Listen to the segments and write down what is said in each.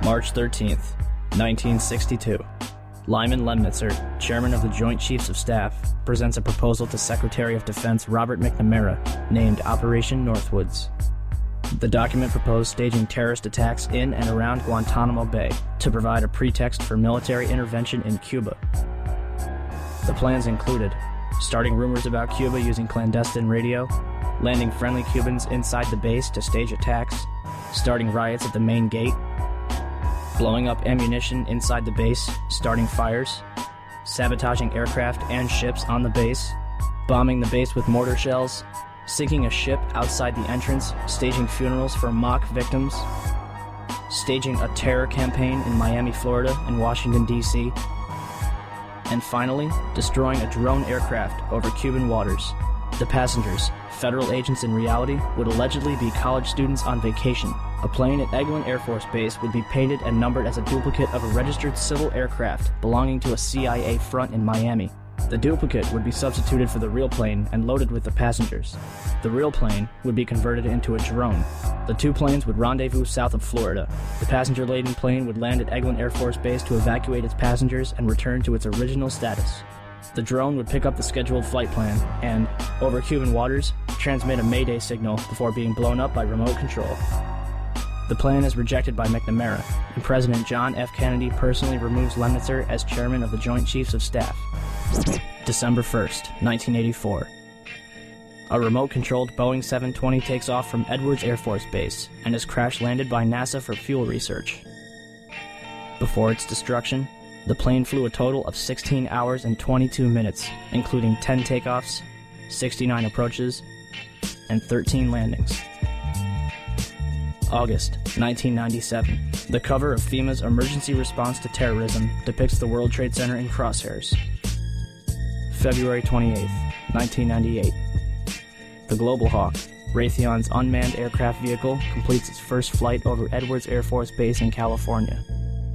March 13th, 1962. Lyman Lemnitzer, chairman of the Joint Chiefs of Staff, presents a proposal to Secretary of Defense Robert McNamara, named Operation Northwoods. The document proposed staging terrorist attacks in and around Guantanamo Bay to provide a pretext for military intervention in Cuba. The plans included starting rumors about Cuba using clandestine radio, landing friendly Cubans inside the base to stage attacks, starting riots at the main gate, blowing up ammunition inside the base, starting fires, sabotaging aircraft and ships on the base, bombing the base with mortar shells, sinking a ship outside the entrance, staging funerals for mock victims, staging a terror campaign in Miami, Florida, and Washington, D.C., and finally, destroying a drone aircraft over Cuban waters. The passengers, federal agents in reality, would allegedly be college students on vacation. A plane at Eglin Air Force Base would be painted and numbered as a duplicate of a registered civil aircraft belonging to a CIA front in Miami. The duplicate would be substituted for the real plane and loaded with the passengers. The real plane would be converted into a drone. The two planes would rendezvous south of Florida. The passenger-laden plane would land at Eglin Air Force Base to evacuate its passengers and return to its original status. The drone would pick up the scheduled flight plan and, over Cuban waters, transmit a Mayday signal before being blown up by remote control. The plan is rejected by McNamara, and President John F. Kennedy personally removes Lemnitzer as chairman of the Joint Chiefs of Staff. December 1st, 1984. A remote-controlled Boeing 720 takes off from Edwards Air Force Base and is crash-landed by NASA for fuel research. Before its destruction, the plane flew a total of 16 hours and 22 minutes, including 10 takeoffs, 69 approaches, and 13 landings. August 1997. The cover of FEMA's Emergency Response to Terrorism depicts the World Trade Center in crosshairs. February 28, 1998. The Global Hawk, Raytheon's unmanned aircraft vehicle, completes its first flight over Edwards Air Force Base in California,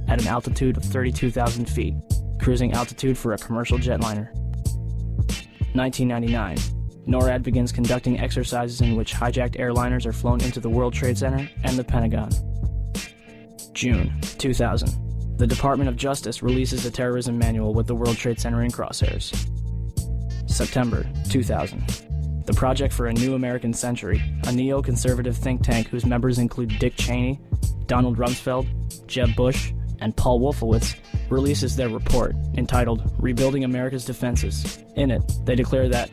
at an altitude of 32,000 feet, cruising altitude for a commercial jetliner. 1999. NORAD begins conducting exercises in which hijacked airliners are flown into the World Trade Center and the Pentagon. June 2000. The Department of Justice releases a terrorism manual with the World Trade Center in crosshairs. September 2000. The Project for a New American Century, a neo-conservative think tank whose members include Dick Cheney, Donald Rumsfeld, Jeb Bush, and Paul Wolfowitz, releases their report entitled Rebuilding America's Defenses. In it, they declare that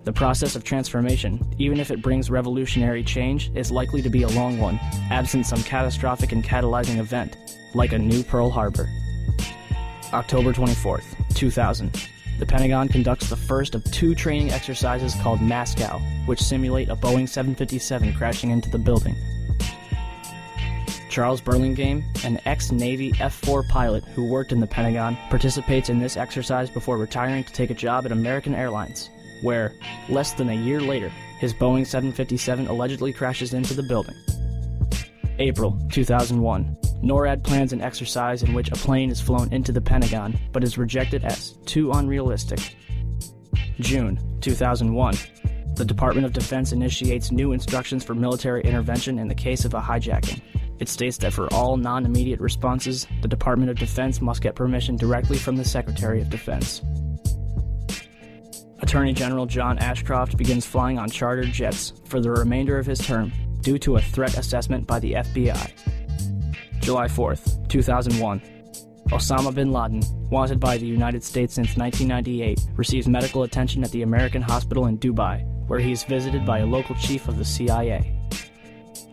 the process of transformation, even if it brings revolutionary change, is likely to be a long one, absent some catastrophic and catalyzing event, like a new Pearl Harbor. October 24th, 2000. The Pentagon conducts the first of two training exercises called Moscow, which simulate a Boeing 757 crashing into the building. Charles Burlingame, an ex-Navy F-4 pilot who worked in the Pentagon, participates in this exercise before retiring to take a job at American Airlines, where, less than a year later, his Boeing 757 allegedly crashes into the building. April 2001. NORAD plans an exercise in which a plane is flown into the Pentagon, but is rejected as too unrealistic. June 2001. The Department of Defense initiates new instructions for military intervention in the case of a hijacking. It states that for all non-immediate responses, the Department of Defense must get permission directly from the Secretary of Defense. Attorney General John Ashcroft begins flying on chartered jets for the remainder of his term due to a threat assessment by the FBI. July 4th, 2001. Osama bin Laden, wanted by the United States since 1998, receives medical attention at the American Hospital in Dubai, where he is visited by a local chief of the CIA.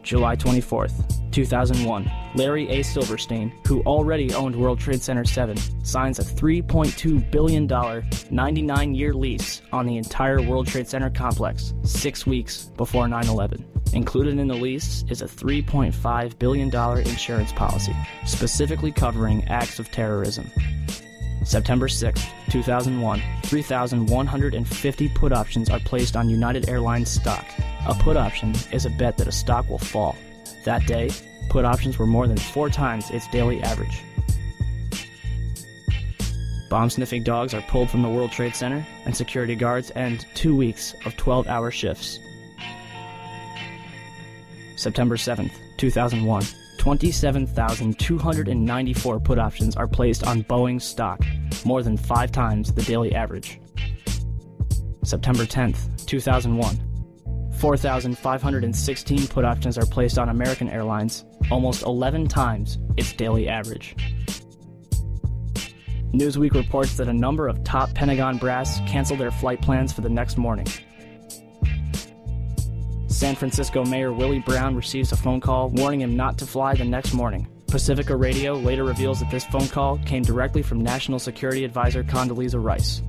July 24th, 2001. Larry A. Silverstein, who already owned World Trade Center 7, signs a $3.2 billion 99-year lease on the entire World Trade Center complex 6 weeks before 9/11. Included in the lease is a $3.5 billion insurance policy, specifically covering acts of terrorism. September 6, 2001, 3,150 put options are placed on United Airlines stock. A put option is a bet that a stock will fall. That day, put options were more than 4 times its daily average. Bomb-sniffing dogs are pulled from the World Trade Center, and security guards end 2 weeks of 12-hour shifts. September 7th, 2001, 27,294 put options are placed on Boeing stock, more than 5 times the daily average. September 10th, 2001. 4,516 put options are placed on American Airlines, almost 11 times its daily average. Newsweek reports that a number of top Pentagon brass canceled their flight plans for the next morning. San Francisco Mayor Willie Brown receives a phone call warning him not to fly the next morning. Pacifica Radio later reveals that this phone call came directly from National Security Advisor Condoleezza Rice.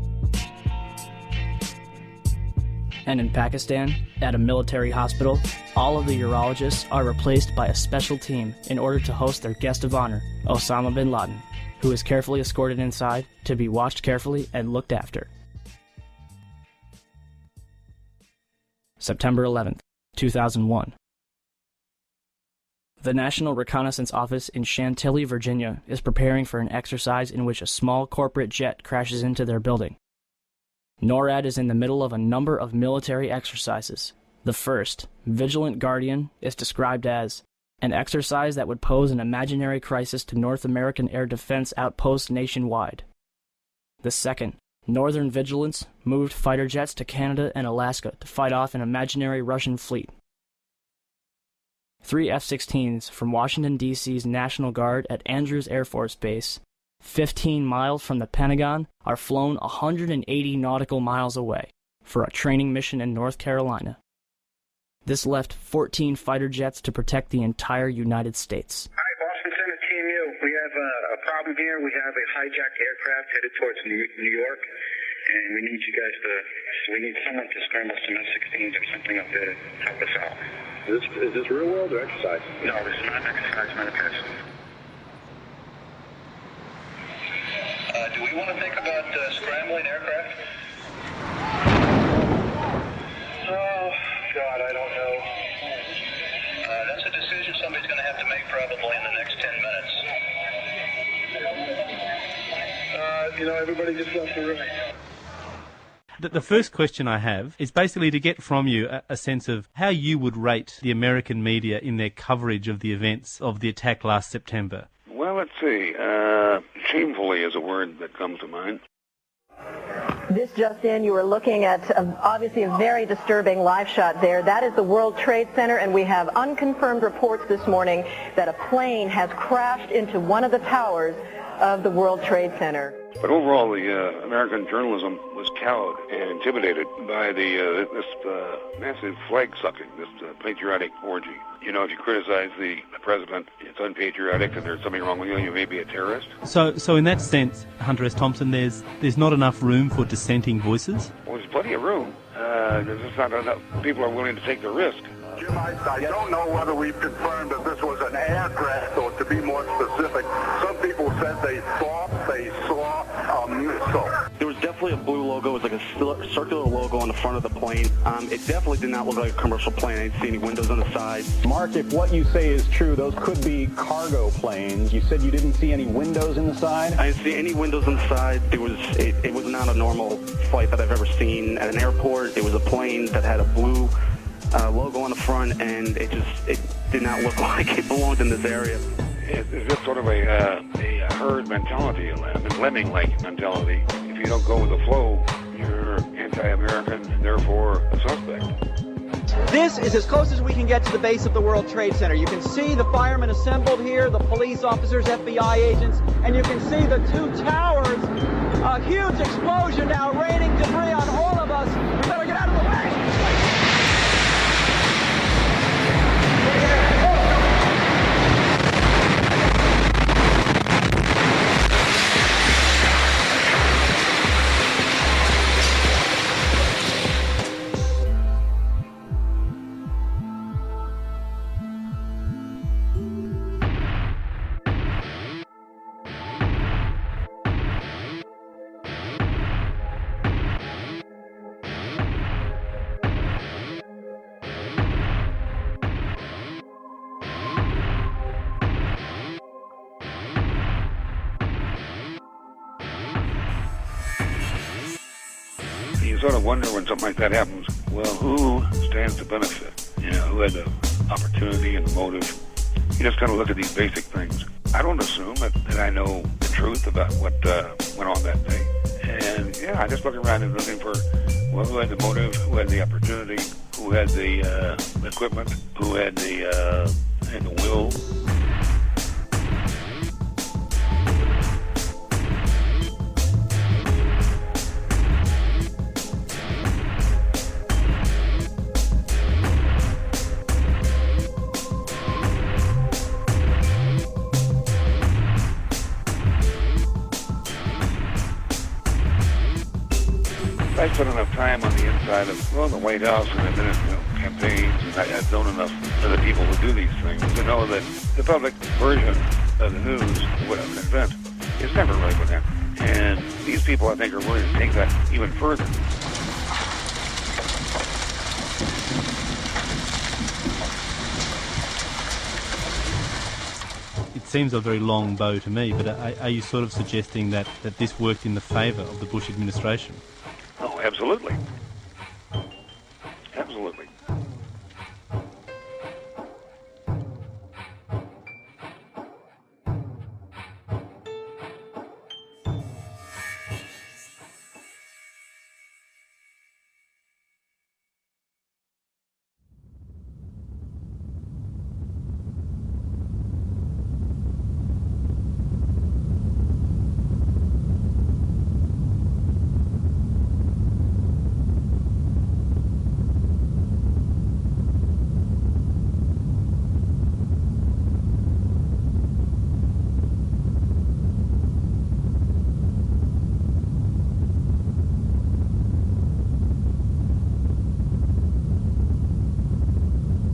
And in Pakistan, at a military hospital, all of the urologists are replaced by a special team in order to host their guest of honor, Osama bin Laden, who is carefully escorted inside to be watched carefully and looked after. September 11th, 2001. The National Reconnaissance Office in Chantilly, Virginia, is preparing for an exercise in which a small corporate jet crashes into their building. NORAD is in the middle of a number of military exercises. The first, Vigilant Guardian, is described as an exercise that would pose an imaginary crisis to North American air defense outposts nationwide. The second, Northern Vigilance, moved fighter jets to Canada and Alaska to fight off an imaginary Russian fleet. 3 F-16s from Washington, D.C.'s National Guard at Andrews Air Force Base, 15 miles from the Pentagon, are flown 180 nautical miles away for a training mission in North Carolina. This left 14 fighter jets to protect the entire United States. Hi, Boston Center, Team U. We have a problem here. We have a hijacked aircraft headed towards New York, and we need you guys we need someone to scramble some F-16s or something up there to help us out. Is this real world or exercise? No, this is not an exercise, not a test. Do we want to think about scrambling aircraft? Oh, God, I don't know. That's a decision somebody's going to have to make probably in the next 10 minutes. Everybody just left the room. The first question I have is basically to get from you a sense of how you would rate the American media in their coverage of the events of the attack last September. Well, let's see. Shamefully is a word that comes to mind. This just in, you were looking at obviously a very disturbing live shot there. That is the World Trade Center, and we have unconfirmed reports this morning that a plane has crashed into one of the towers of the World Trade Center. But overall, the American journalism was cowed and intimidated by this massive flag sucking, this patriotic orgy. If you criticize the president, it's unpatriotic, and there's something wrong with you, you may be a terrorist. So in that sense, Hunter S. Thompson, there's not enough room for dissenting voices? Well, there's plenty of room. There's just not enough people are willing to take the risk. Jim, I don't know whether we've confirmed that this was an air crash, or to be more specific, some people said they thought they saw a missile. There was definitely a blue logo. It was like a circular logo on the front of the plane. It definitely did not look like a commercial plane. I didn't see any windows on the side. Mark, if what you say is true, those could be cargo planes. You said you didn't see any windows in the side? I didn't see any windows on the side. It was not a normal flight that I've ever seen at an airport. It was a plane that had a blue logo on the front, and it did not look like it belonged in this area. It's just sort of a herd mentality, a lemming-like mentality. If you don't go with the flow, you're anti-American and therefore a suspect. This is as close as we can get to the base of the World Trade Center. You can see the firemen assembled here, the police officers, FBI agents, and you can see the two towers. A huge explosion now, raining debris on all of us. We better get out of the way. You sort of wonder when something like that happens, well, who stands to benefit? Who had the opportunity and the motive You just got to look at these basic things. I don't assume that I know the truth about what went on that day. And, yeah, I just look around and looking for who had the motive, who had the opportunity, who had the equipment, who had the will. I spent enough time on the inside of, well, the White House and I've been in campaigns, and I've known enough of the people who do these things to know that the public version of the news, what an event, is never really what happened. And these people, I think, are willing to take that even further. It seems a very long bow to me, but are you sort of suggesting that this worked in the favour of the Bush administration? Oh, absolutely. Absolutely.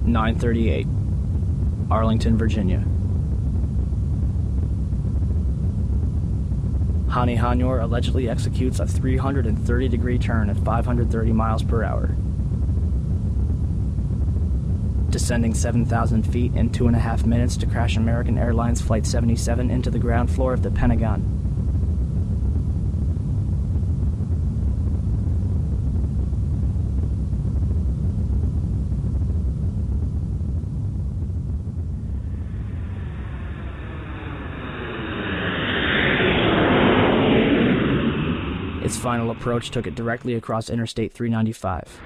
(9:38), Arlington, Virginia. Hani Hanyour allegedly executes a 330-degree turn at 530 miles per hour, descending 7,000 feet in 2.5 minutes to crash American Airlines Flight 77 into the ground floor of the Pentagon. Its final approach took it directly across Interstate 395.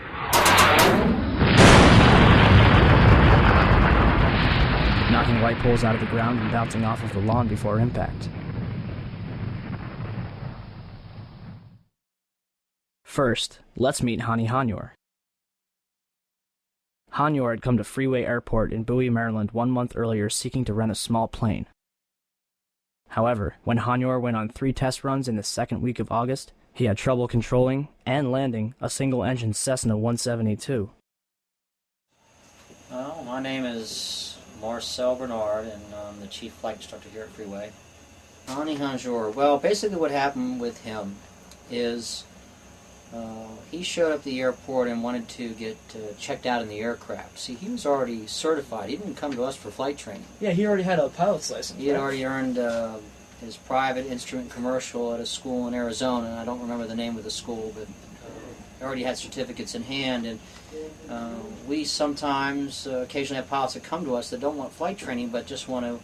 Knocking light poles out of the ground and bouncing off of the lawn before impact. First, let's meet Hani Hanyour. Hanyour had come to Freeway Airport in Bowie, Maryland 1 month earlier seeking to rent a small plane. However, when Hanyour went on 3 test runs in the second week of August, he had trouble controlling and landing a single-engine Cessna 172. Well, my name is Marcel Bernard, and I'm the chief flight instructor here at Freeway. Hani Hanyour, well, basically what happened with him is he showed up at the airport and wanted to get checked out in the aircraft. See, he was already certified. He didn't come to us for flight training. Yeah, he already had a pilot's license. He had already earned his private instrument commercial at a school in Arizona. I don't remember the name of the school, but he already had certificates in hand. And we sometimes occasionally have pilots that come to us that don't want flight training but just want to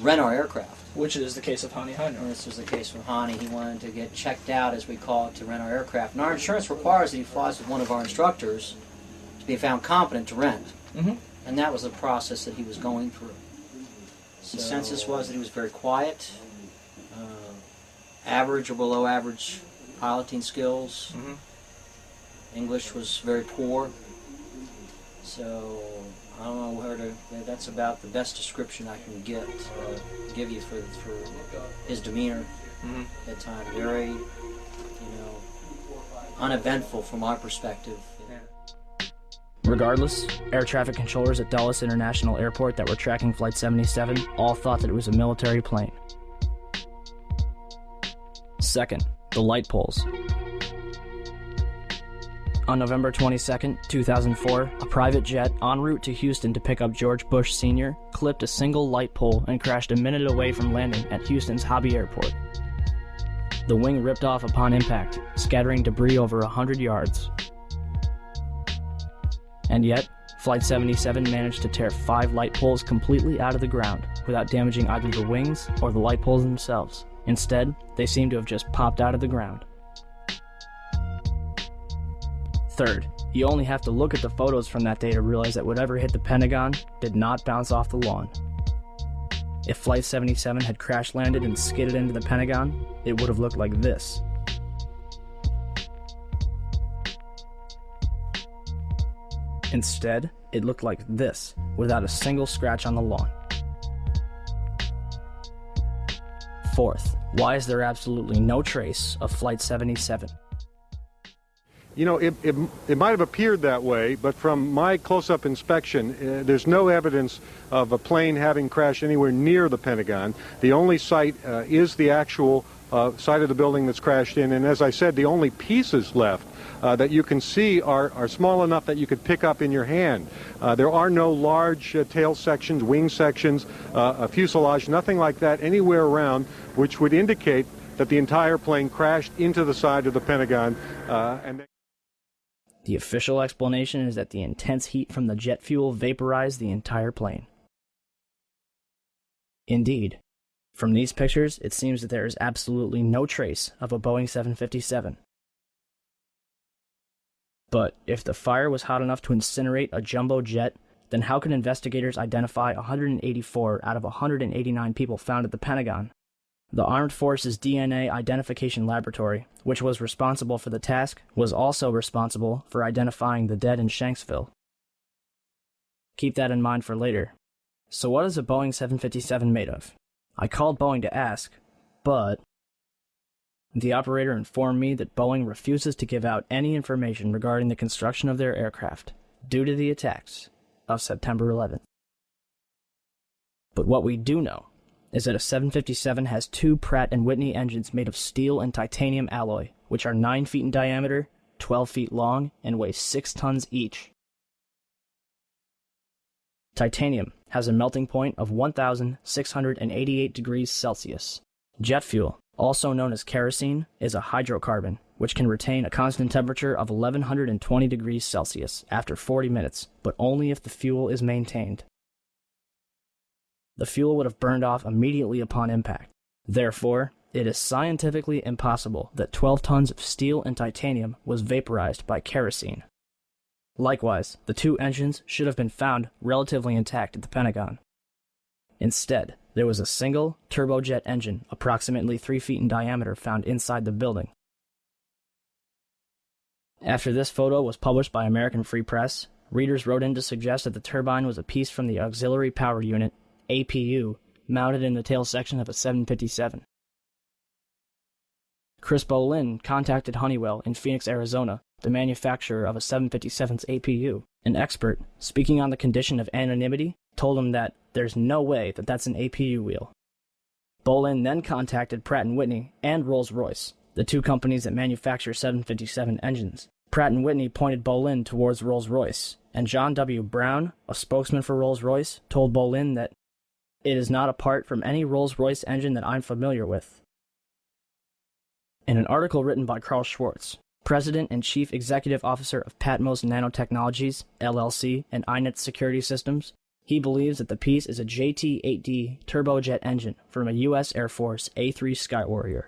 rent our aircraft. Which is the case of Hani Hanyour. This was the case with Hani. He wanted to get checked out, as we call it, to rent our aircraft. And our insurance requires that he flies with one of our instructors to be found competent to rent. Mm-hmm. And that was the process that he was going through. The consensus was that he was very quiet, average or below average piloting skills. Mm-hmm. English was very poor. So I don't know where to. That's about the best description I can give you for his demeanor mm-hmm. at the time. Very, uneventful from our perspective. Regardless, air traffic controllers at Dulles International Airport that were tracking Flight 77 all thought that it was a military plane. Second, the light poles. On November 22, 2004, a private jet en route to Houston to pick up George Bush Sr. clipped a single light pole and crashed a minute away from landing at Houston's Hobby Airport. The wing ripped off upon impact, scattering debris over 100 yards. And yet, Flight 77 managed to tear 5 light poles completely out of the ground without damaging either the wings or the light poles themselves. Instead, they seem to have just popped out of the ground. Third, you only have to look at the photos from that day to realize that whatever hit the Pentagon did not bounce off the lawn. If Flight 77 had crash landed and skidded into the Pentagon, it would have looked like this. Instead, it looked like this, without a single scratch on the lawn. Fourth, why is there absolutely no trace of Flight 77? You know, it might have appeared that way, but from my close-up inspection, there's no evidence of a plane having crashed anywhere near the Pentagon. The only site is the actual site of the building that's crashed in, and as I said, the only pieces left that you can see are small enough that you could pick up in your hand. There are no large tail sections, wing sections, a fuselage, nothing like that anywhere around, which would indicate that the entire plane crashed into the side of the Pentagon. The official explanation is that the intense heat from the jet fuel vaporized the entire plane. Indeed, from these pictures, it seems that there is absolutely no trace of a Boeing 757. But if the fire was hot enough to incinerate a jumbo jet, then how can investigators identify 184 out of 189 people found at the Pentagon? The Armed Forces DNA Identification Laboratory, which was responsible for the task, was also responsible for identifying the dead in Shanksville. Keep that in mind for later. So what is a Boeing 757 made of? I called Boeing to ask, but the operator informed me that Boeing refuses to give out any information regarding the construction of their aircraft due to the attacks of September 11th. But what we do know is that a 757 has 2 Pratt & Whitney engines made of steel and titanium alloy, which are 9 feet in diameter, 12 feet long, and weigh 6 tons each. Titanium has a melting point of 1,688 degrees Celsius. Jet fuel, also known as kerosene, is a hydrocarbon, which can retain a constant temperature of 1,120 degrees Celsius after 40 minutes, but only if the fuel is maintained. The fuel would have burned off immediately upon impact. Therefore, it is scientifically impossible that 12 tons of steel and titanium was vaporized by kerosene. Likewise, the 2 engines should have been found relatively intact at the Pentagon. Instead, there was a single turbojet engine approximately 3 feet in diameter found inside the building. After this photo was published by American Free Press, readers wrote in to suggest that the turbine was a piece from the Auxiliary Power Unit, APU, mounted in the tail section of a 757. Chris Boleyn contacted Honeywell in Phoenix, Arizona, the manufacturer of a 757's APU. An expert, speaking on the condition of anonymity, told him that there's no way that that's an APU wheel. Boleyn then contacted Pratt & Whitney and Rolls-Royce, the 2 companies that manufacture 757 engines. Pratt & Whitney pointed Boleyn towards Rolls-Royce, and John W. Brown, a spokesman for Rolls-Royce, told Boleyn that it is not a part from any Rolls-Royce engine that I'm familiar with. In an article written by Carl Schwartz, President and Chief Executive Officer of Patmos Nanotechnologies, LLC, and iNet Security Systems, he believes that the piece is a JT-8D turbojet engine from a U.S. Air Force A-3 Skywarrior.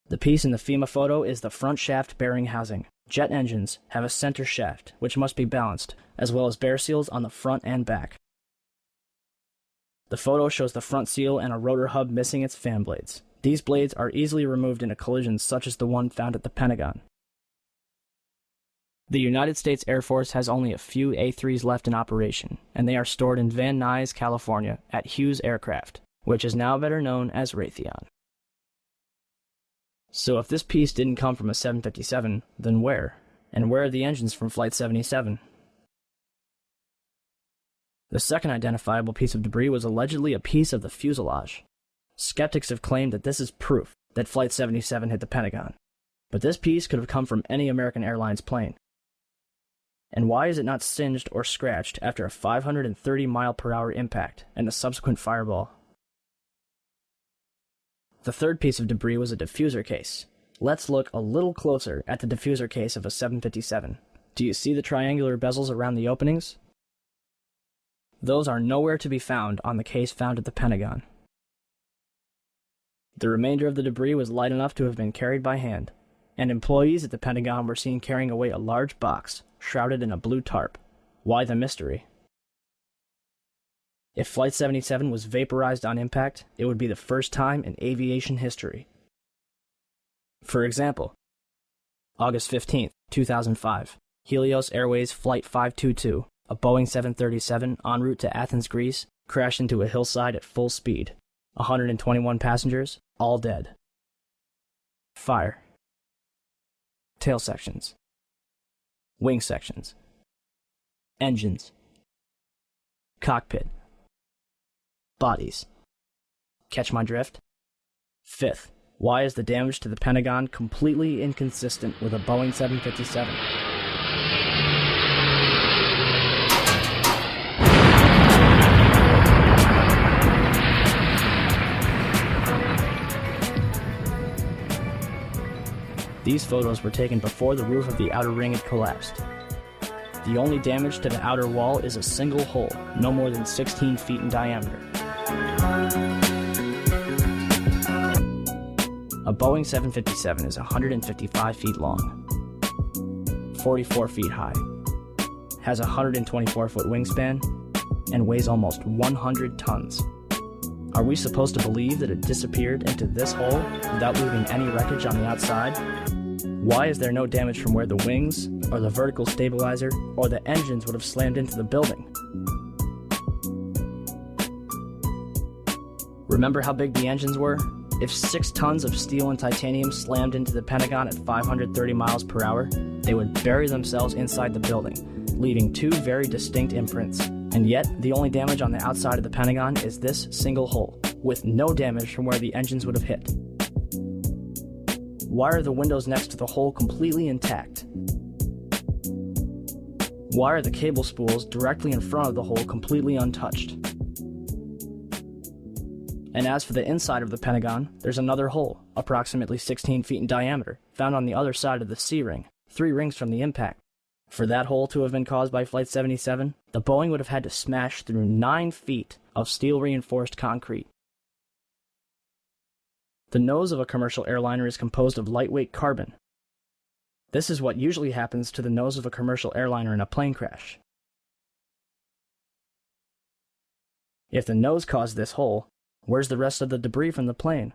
The piece in the FEMA photo is the front shaft bearing housing. Jet engines have a center shaft, which must be balanced, as well as bear seals on the front and back. The photo shows the front seal and a rotor hub missing its fan blades. These blades are easily removed in a collision such as the one found at the Pentagon. The United States Air Force has only a few A-3s left in operation, and they are stored in Van Nuys, California, at Hughes Aircraft, which is now better known as Raytheon. So if this piece didn't come from a 757, then where? And where are the engines from Flight 77? The second identifiable piece of debris was allegedly a piece of the fuselage. Skeptics have claimed that this is proof that Flight 77 hit the Pentagon, but this piece could have come from any American Airlines plane. And why is it not singed or scratched after a 530-mile-per-hour impact and a subsequent fireball? The third piece of debris was a diffuser case. Let's look a little closer at the diffuser case of a 757. Do you see the triangular bezels around the openings? Those are nowhere to be found on the case found at the Pentagon. The remainder of the debris was light enough to have been carried by hand, and employees at the Pentagon were seen carrying away a large box shrouded in a blue tarp. Why the mystery? If Flight 77 was vaporized on impact, it would be the first time in aviation history. For example, August 15, 2005, Helios Airways Flight 522, a Boeing 737 en route to Athens, Greece, crashed into a hillside at full speed. 121 passengers, all dead. Fire. Tail sections. Wing sections. Engines. Cockpit. Bodies. Catch my drift? Fifth, why is the damage to the Pentagon completely inconsistent with a Boeing 757? These photos were taken before the roof of the outer ring had collapsed. The only damage to the outer wall is a single hole, no more than 16 feet in diameter. A Boeing 757 is 155 feet long, 44 feet high, has a 124-foot wingspan, and weighs almost 100 tons. Are we supposed to believe that it disappeared into this hole without leaving any wreckage on the outside? Why is there no damage from where the wings, or the vertical stabilizer, or the engines would have slammed into the building? Remember how big the engines were? If 6 tons of steel and titanium slammed into the Pentagon at 530 miles per hour, they would bury themselves inside the building, leaving 2 very distinct imprints. And yet, the only damage on the outside of the Pentagon is this single hole, with no damage from where the engines would have hit. Why are the windows next to the hole completely intact? Why are the cable spools directly in front of the hole completely untouched? And as for the inside of the Pentagon, there's another hole, approximately 16 feet in diameter, found on the other side of the C-ring, 3 rings from the impact. For that hole to have been caused by Flight 77, the Boeing would have had to smash through 9 feet of steel-reinforced concrete. The nose of a commercial airliner is composed of lightweight carbon. This is what usually happens to the nose of a commercial airliner in a plane crash. If the nose caused this hole, where's the rest of the debris from the plane?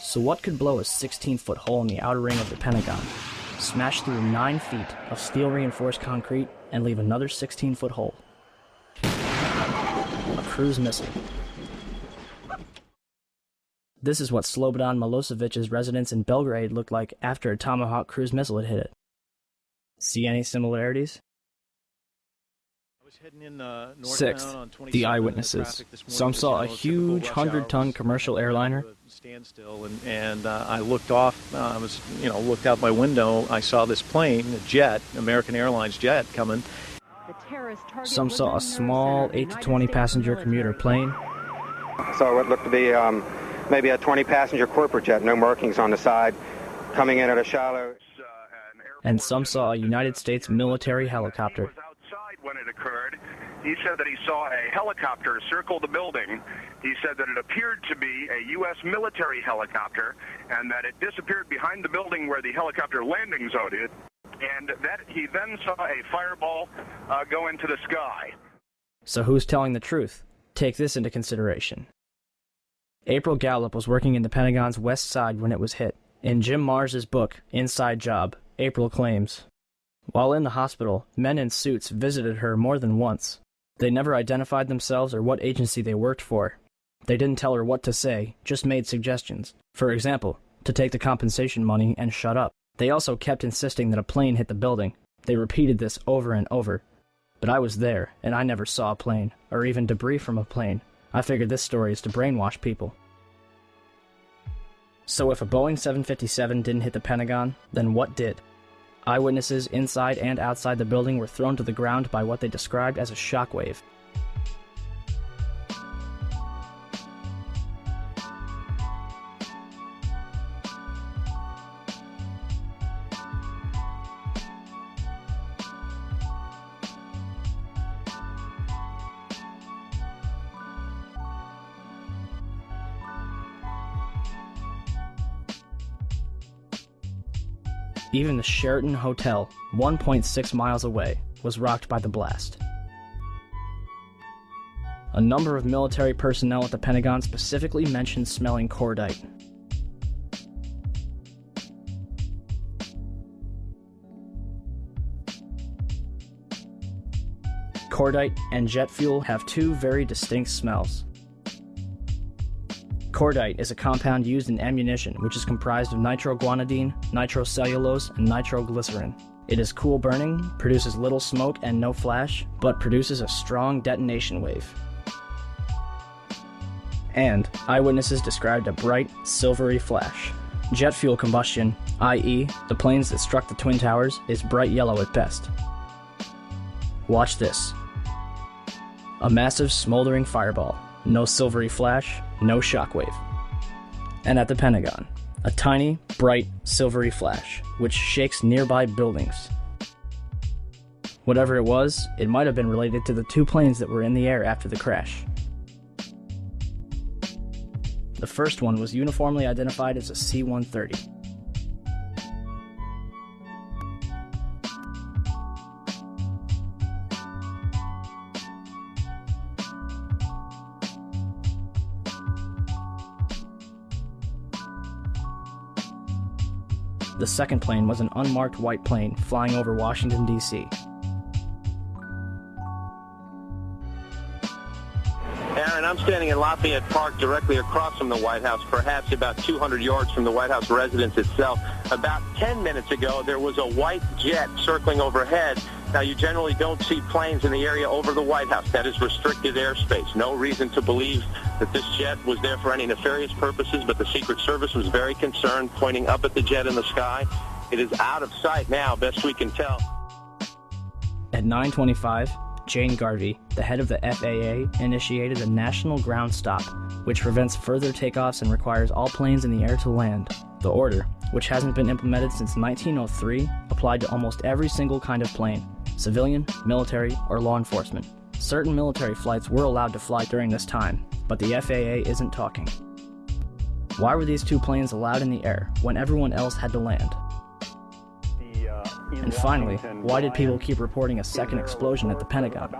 So what could blow a 16-foot hole in the outer ring of the Pentagon, smash through 9 feet of steel-reinforced concrete, and leave another 16-foot hole? A cruise missile. This is what Slobodan Milosevic's residence in Belgrade looked like after a Tomahawk cruise missile had hit it. See any similarities? Sixth, the eyewitnesses. Some saw a huge 100-ton commercial airliner. Standstill, and I looked off. Looked out my window. I saw this plane, a jet, American Airlines jet, coming. Some saw a small 8 to 20 passenger commuter plane. So what looked to be maybe a 20-passenger corporate jet, no markings on the side, coming in at a shallow. And some saw a United States military helicopter. When it occurred, he said that he saw a helicopter circle the building. He said that it appeared to be a U.S. military helicopter and that it disappeared behind the building where the helicopter landing zone is, and that he then saw a fireball go into the sky. So who's telling the truth? Take this into consideration. April Gallup was working in the Pentagon's west side when it was hit. In Jim Mars's book, Inside Job, April claims, while in the hospital, men in suits visited her more than once. They never identified themselves or what agency they worked for. They didn't tell her what to say, just made suggestions. For example, to take the compensation money and shut up. They also kept insisting that a plane hit the building. They repeated this over and over. But I was there, and I never saw a plane, or even debris from a plane. I figured this story is to brainwash people. So if a Boeing 757 didn't hit the Pentagon, then what did? Eyewitnesses inside and outside the building were thrown to the ground by what they described as a shockwave. Even the Sheraton Hotel, 1.6 miles away, was rocked by the blast. A number of military personnel at the Pentagon specifically mentioned smelling cordite. Cordite and jet fuel have two very distinct smells. Cordite is a compound used in ammunition which is comprised of nitroguanidine, nitrocellulose, and nitroglycerin. It is cool burning, produces little smoke and no flash, but produces a strong detonation wave. And eyewitnesses described a bright, silvery flash. Jet fuel combustion, i.e., the planes that struck the Twin Towers, is bright yellow at best. Watch this. A massive smoldering fireball. No silvery flash, no shockwave. And at the Pentagon, a tiny, bright, silvery flash, which shakes nearby buildings. Whatever it was, it might have been related to the two planes that were in the air after the crash. The first one was uniformly identified as a C-130. The second plane was an unmarked white plane flying over Washington, D.C. Aaron, I'm standing in Lafayette Park directly across from the White House, perhaps about 200 yards from the White House residence itself. About 10 minutes ago, there was a white jet circling overhead. Now, you generally don't see planes in the area over the White House. That is restricted airspace. No reason to believe that this jet was there for any nefarious purposes, but the Secret Service was very concerned, pointing up at the jet in the sky. It is out of sight now, best we can tell. At 9:25, Jane Garvey, the head of the FAA, initiated a national ground stop, which prevents further takeoffs and requires all planes in the air to land. The order, which hasn't been implemented since 1903, applied to almost every single kind of plane, civilian, military, or law enforcement. Certain military flights were allowed to fly during this time, but the FAA isn't talking. Why were these two planes allowed in the air when everyone else had to land? And finally, why did people keep reporting a second explosion at the Pentagon?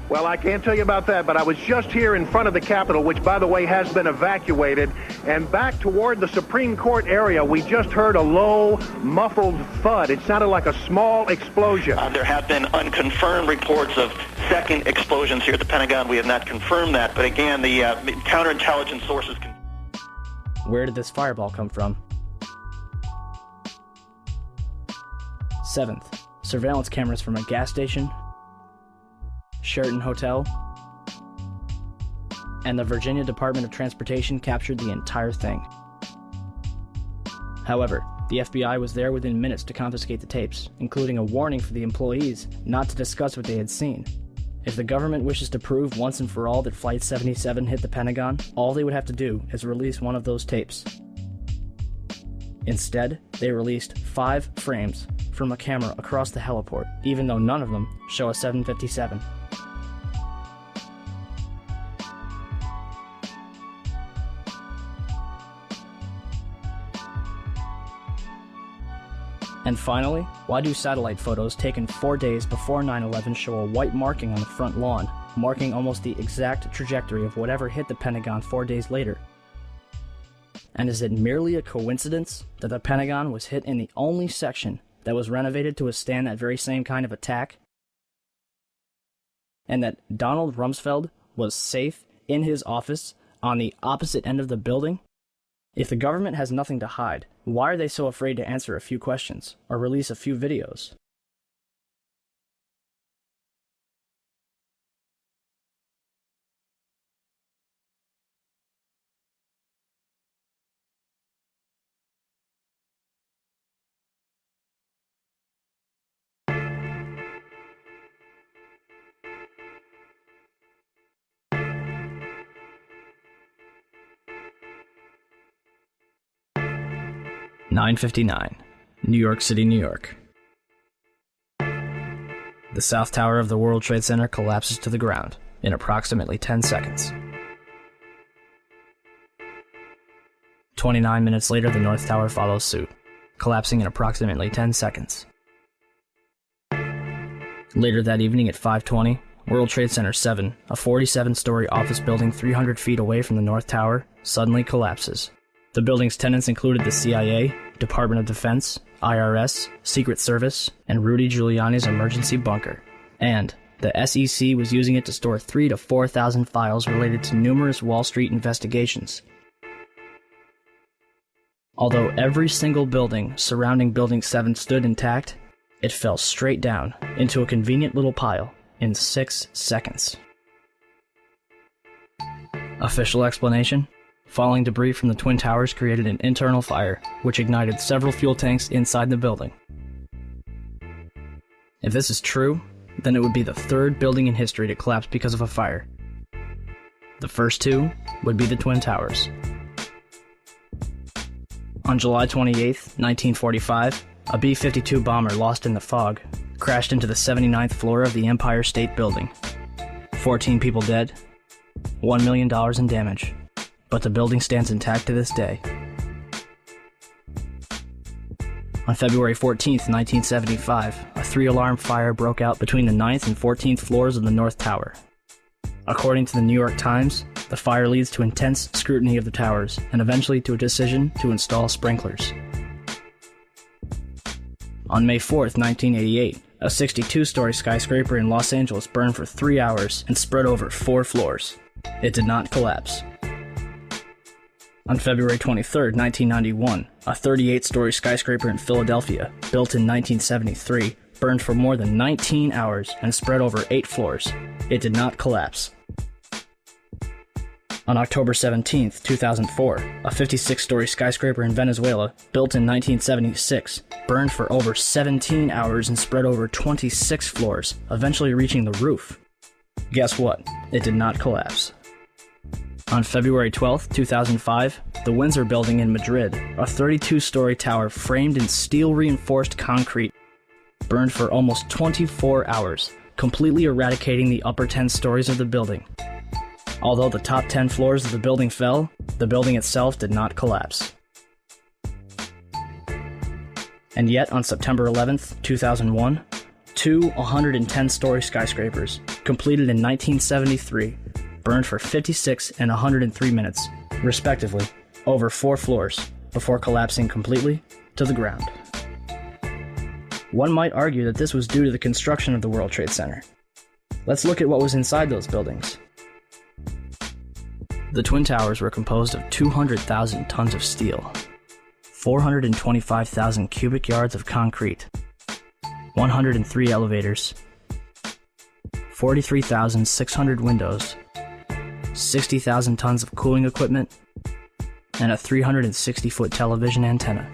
Well, I can't tell you about that, but I was just here in front of the Capitol, which, by the way, has been evacuated, and back toward the Supreme Court area, we just heard a low, muffled thud. It sounded like a small explosion. There have been unconfirmed reports of second explosions here at the Pentagon. We have not confirmed that, but again, the counterintelligence sources... Where did this fireball come from? 7th, surveillance cameras from a gas station, Sheraton Hotel, and the Virginia Department of Transportation captured the entire thing. However, the FBI was there within minutes to confiscate the tapes, including a warning for the employees not to discuss what they had seen. If the government wishes to prove once and for all that Flight 77 hit the Pentagon, all they would have to do is release one of those tapes. Instead, they released 5 frames from a camera across the heliport, even though none of them show a 757. And finally, why do satellite photos taken 4 days before 9/11 show a white marking on the front lawn, marking almost the exact trajectory of whatever hit the Pentagon 4 days later? And is it merely a coincidence that the Pentagon was hit in the only section that was renovated to withstand that very same kind of attack? And that Donald Rumsfeld was safe in his office on the opposite end of the building? If the government has nothing to hide, why are they so afraid to answer a few questions or release a few videos? (9:59), New York City, New York. The South Tower of the World Trade Center collapses to the ground in approximately 10 seconds. 29 minutes later, the North Tower follows suit, collapsing in approximately 10 seconds. Later that evening at 5:20, World Trade Center 7, a 47-story office building 300 feet away from the North Tower, suddenly collapses. The building's tenants included the CIA, Department of Defense, IRS, Secret Service, and Rudy Giuliani's emergency bunker. And the SEC was using it to store 3,000 to 4,000 files related to numerous Wall Street investigations. Although every single building surrounding Building 7 stood intact, it fell straight down into a convenient little pile in 6 seconds. Official explanation? Falling debris from the Twin Towers created an internal fire, which ignited several fuel tanks inside the building. If this is true, then it would be the third building in history to collapse because of a fire. The first two would be the Twin Towers. On July 28, 1945, a B-52 bomber lost in the fog crashed into the 79th floor of the Empire State Building. 14 people dead, $1 million in damage, but the building stands intact to this day. On February 14, 1975, a 3-alarm fire broke out between the 9th and 14th floors of the North Tower. According to the New York Times, the fire leads to intense scrutiny of the towers and eventually to a decision to install sprinklers. On May 4, 1988, a 62-story skyscraper in Los Angeles burned for 3 hours and spread over 4 floors. It did not collapse. On February 23, 1991, a 38-story skyscraper in Philadelphia, built in 1973, burned for more than 19 hours and spread over 8 floors. It did not collapse. On October 17, 2004, a 56-story skyscraper in Venezuela, built in 1976, burned for over 17 hours and spread over 26 floors, eventually reaching the roof. Guess what? It did not collapse. On February 12, 2005, the Windsor Building in Madrid, a 32-story tower framed in steel-reinforced concrete, burned for almost 24 hours, completely eradicating the upper 10 stories of the building. Although the top 10 floors of the building fell, the building itself did not collapse. And yet, on September 11, 2001, two 110-story skyscrapers, completed in 1973, burned for 56 and 103 minutes, respectively, over 4 floors, before collapsing completely to the ground. One might argue that this was due to the construction of the World Trade Center. Let's look at what was inside those buildings. The Twin Towers were composed of 200,000 tons of steel, 425,000 cubic yards of concrete, 103 elevators, 43,600 windows, 60,000 tons of cooling equipment, and a 360-foot television antenna.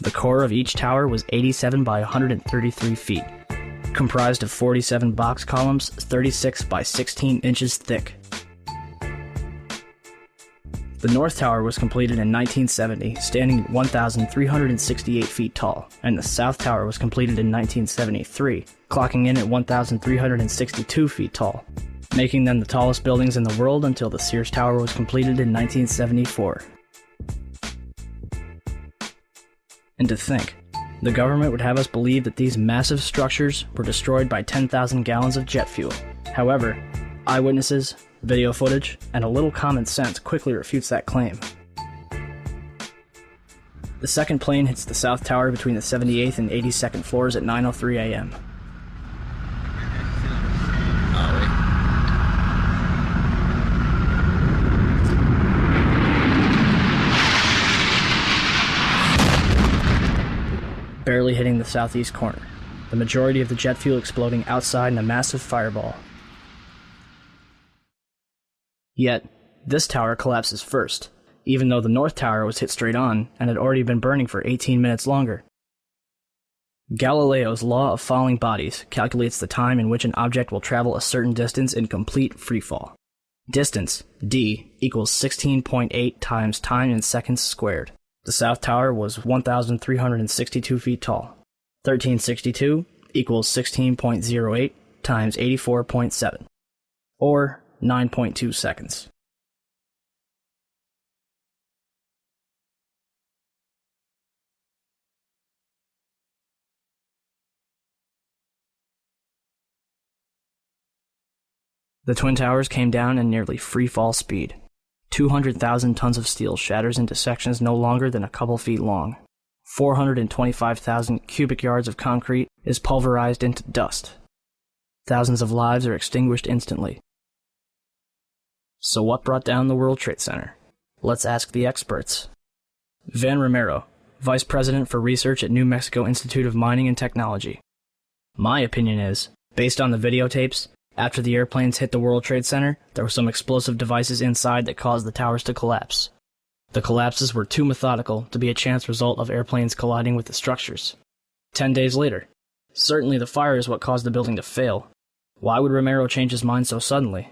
The core of each tower was 87 by 133 feet, comprised of 47 box columns 36 by 16 inches thick. The North Tower was completed in 1970, standing at 1,368 feet tall, and the South Tower was completed in 1973, clocking in at 1,362 feet tall, making them the tallest buildings in the world until the Sears Tower was completed in 1974. And to think, the government would have us believe that these massive structures were destroyed by 10,000 gallons of jet fuel. However, eyewitnesses, video footage, and a little common sense quickly refutes that claim. The second plane hits the South Tower between the 78th and 82nd floors at 9:03 a.m. Barely hitting the southeast corner, the majority of the jet fuel exploding outside in a massive fireball. Yet, this tower collapses first, even though the North Tower was hit straight on and had already been burning for 18 minutes longer. Galileo's law of falling bodies calculates the time in which an object will travel a certain distance in complete freefall. Distance, d, equals 16.8 times time in seconds squared. The South Tower was 1,362 feet tall. 1362 equals 16.08 times 84.7, or 9.2 seconds. The Twin Towers came down in nearly free-fall speed. 200,000 tons of steel shatters into sections no longer than a couple feet long. 425,000 cubic yards of concrete is pulverized into dust. Thousands of lives are extinguished instantly. So what brought down the World Trade Center? Let's ask the experts. Van Romero, Vice President for Research at New Mexico Institute of Mining and Technology. My opinion is, based on the videotapes, after the airplanes hit the World Trade Center, there were some explosive devices inside that caused the towers to collapse. The collapses were too methodical to be a chance result of airplanes colliding with the structures. 10 days later, certainly the fire is what caused the building to fail. Why would Romero change his mind so suddenly?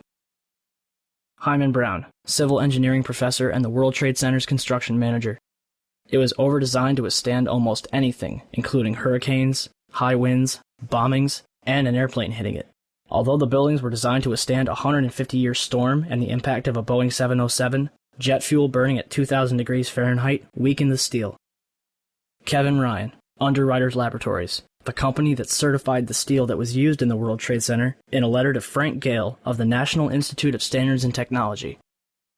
Hyman Brown, Civil Engineering Professor and the World Trade Center's construction manager. It was over-designed to withstand almost anything, including hurricanes, high winds, bombings, and an airplane hitting it. Although the buildings were designed to withstand a 150-year storm and the impact of a Boeing 707, jet fuel burning at 2,000 degrees Fahrenheit weakened the steel. Kevin Ryan, Underwriters Laboratories, the company that certified the steel that was used in the World Trade Center, in a letter to Frank Gale of the National Institute of Standards and Technology.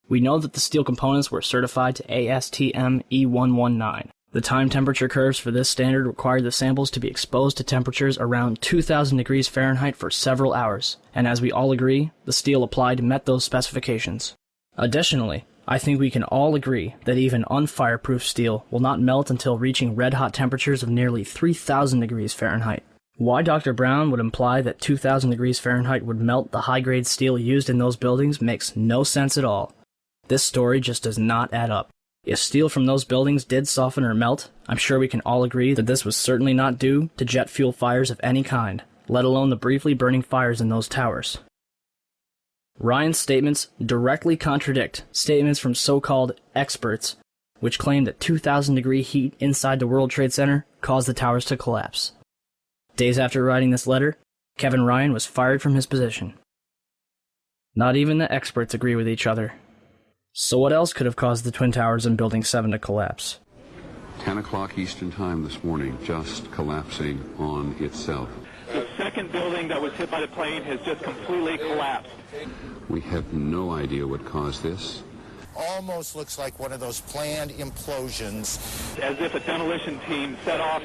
We know that the steel components were certified to ASTM E119. The time temperature curves for this standard required the samples to be exposed to temperatures around 2,000 degrees Fahrenheit for several hours, and as we all agree, the steel applied met those specifications. Additionally, I think we can all agree that even unfireproof steel will not melt until reaching red-hot temperatures of nearly 3,000 degrees Fahrenheit. Why Dr. Brown would imply that 2,000 degrees Fahrenheit would melt the high-grade steel used in those buildings makes no sense at all. This story just does not add up. If steel from those buildings did soften or melt, I'm sure we can all agree that this was certainly not due to jet fuel fires of any kind, let alone the briefly burning fires in those towers. Ryan's statements directly contradict statements from so-called experts, which claim that 2,000-degree heat inside the World Trade Center caused the towers to collapse. Days after writing this letter, Kevin Ryan was fired from his position. Not even the experts agree with each other. So what else could have caused the Twin Towers in Building 7 to collapse? 10 o'clock Eastern Time this morning, just collapsing on itself. The second building that was hit by the plane has just completely collapsed. We have no idea what caused this. Almost looks like one of those planned implosions. As if a demolition team set off,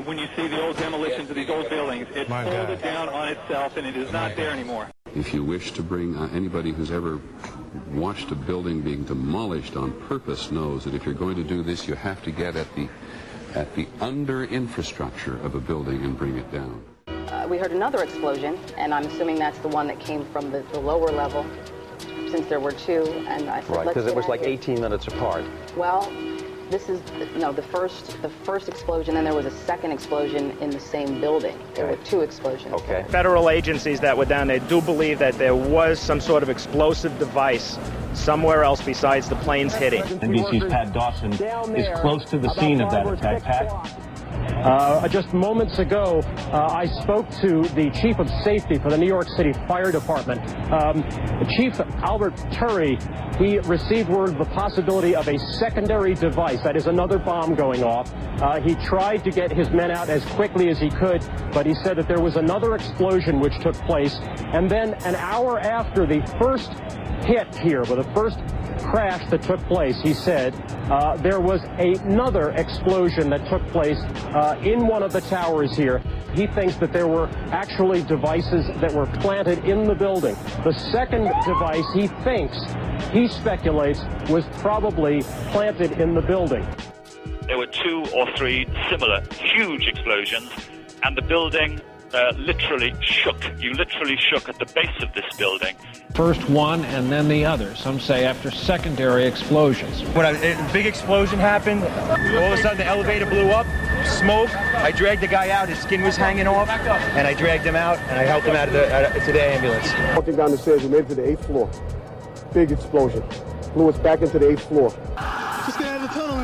when you see the old demolitions of these old buildings, it pulled it down on itself and it is not there anymore. If you wish to bring anybody who's ever watched a building being demolished on purpose knows that if you're going to do this, you have to get at the under infrastructure of a building and bring it down. We heard another explosion, and I'm assuming that's the one that came from the lower level, since there were two. And I said, right, because it was like 18 minutes apart. Well, this is the first explosion, and there was a second explosion in the same building. There were two explosions. Okay. Federal agencies that were down there do believe that there was some sort of explosive device somewhere else besides the planes hitting. NBC's Pat Dawson is close to the scene of that attack. Pat? Just moments ago, I spoke to the chief of safety for the New York City Fire Department. Chief Albert Turry, he received word of the possibility of a secondary device, that is another bomb going off. He tried to get his men out as quickly as he could, but he said that there was another explosion which took place. And then an hour after the first hit here, with the first crash that took place, he said, there was another explosion that took place in one of the towers here. He thinks that there were actually devices that were planted in the building. The second device, he speculates, was probably planted in the building. There were 2 or 3 similar huge explosions, and the building literally shook. You literally shook at the base of this building. First one and then the other. Some say after secondary explosions. When a big explosion happened, all of a sudden the elevator blew up, smoke. I dragged the guy out. His skin was hanging off, and I dragged him out, and I helped him out to the ambulance. Walking down the stairs, we made it to the 8th floor. Big explosion. Blew us back into the 8th floor. Just get out of the tunnel,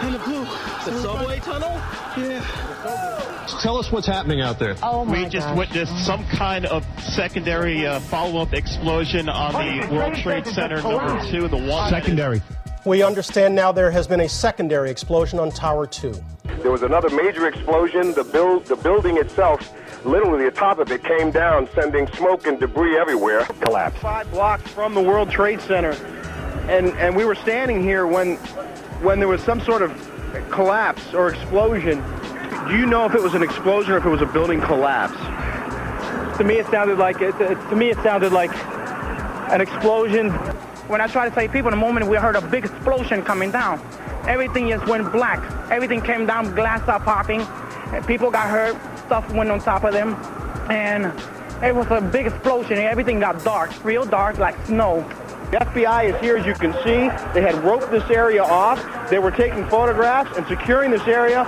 and it blew. The subway tunnel? Yeah. Tell us what's happening out there. Oh my We just witnessed some kind of secondary follow-up explosion on the World Trade Center number 2, the one. Secondary. We understand now there has been a secondary explosion on Tower 2. There was another major explosion. The building itself, literally the top of it, came down, sending smoke and debris everywhere. Collapsed. 5 blocks from the World Trade Center, and we were standing here when there was some sort of collapse or explosion. Do you know if it was an explosion or if it was a building collapse? To me, it sounded like an explosion. When I try to save people, the moment we heard a big explosion coming down, everything just went black. Everything came down, glass started popping, people got hurt, stuff went on top of them, and it was a big explosion. Everything got dark, real dark, like snow. The FBI is here, as you can see. They had roped this area off. They were taking photographs and securing this area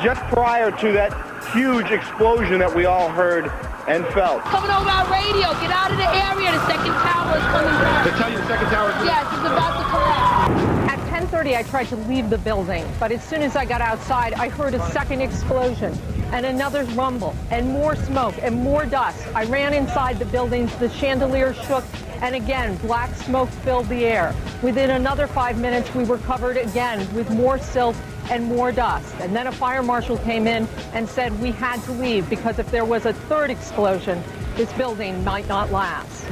just prior to that huge explosion that we all heard and felt. Coming over our radio, get out of the area, the second tower is coming down. They tell you the second tower is coming down? Yes, it's about to collapse. At 10:30, I tried to leave the building, but as soon as I got outside, I heard a second explosion and another rumble and more smoke and more dust. I ran inside the buildings, the chandelier shook, and again, black smoke filled the air. Within another 5 minutes, we were covered again with more silt and more dust. And then a fire marshal came in and said we had to leave because if there was a third explosion, this building might not last.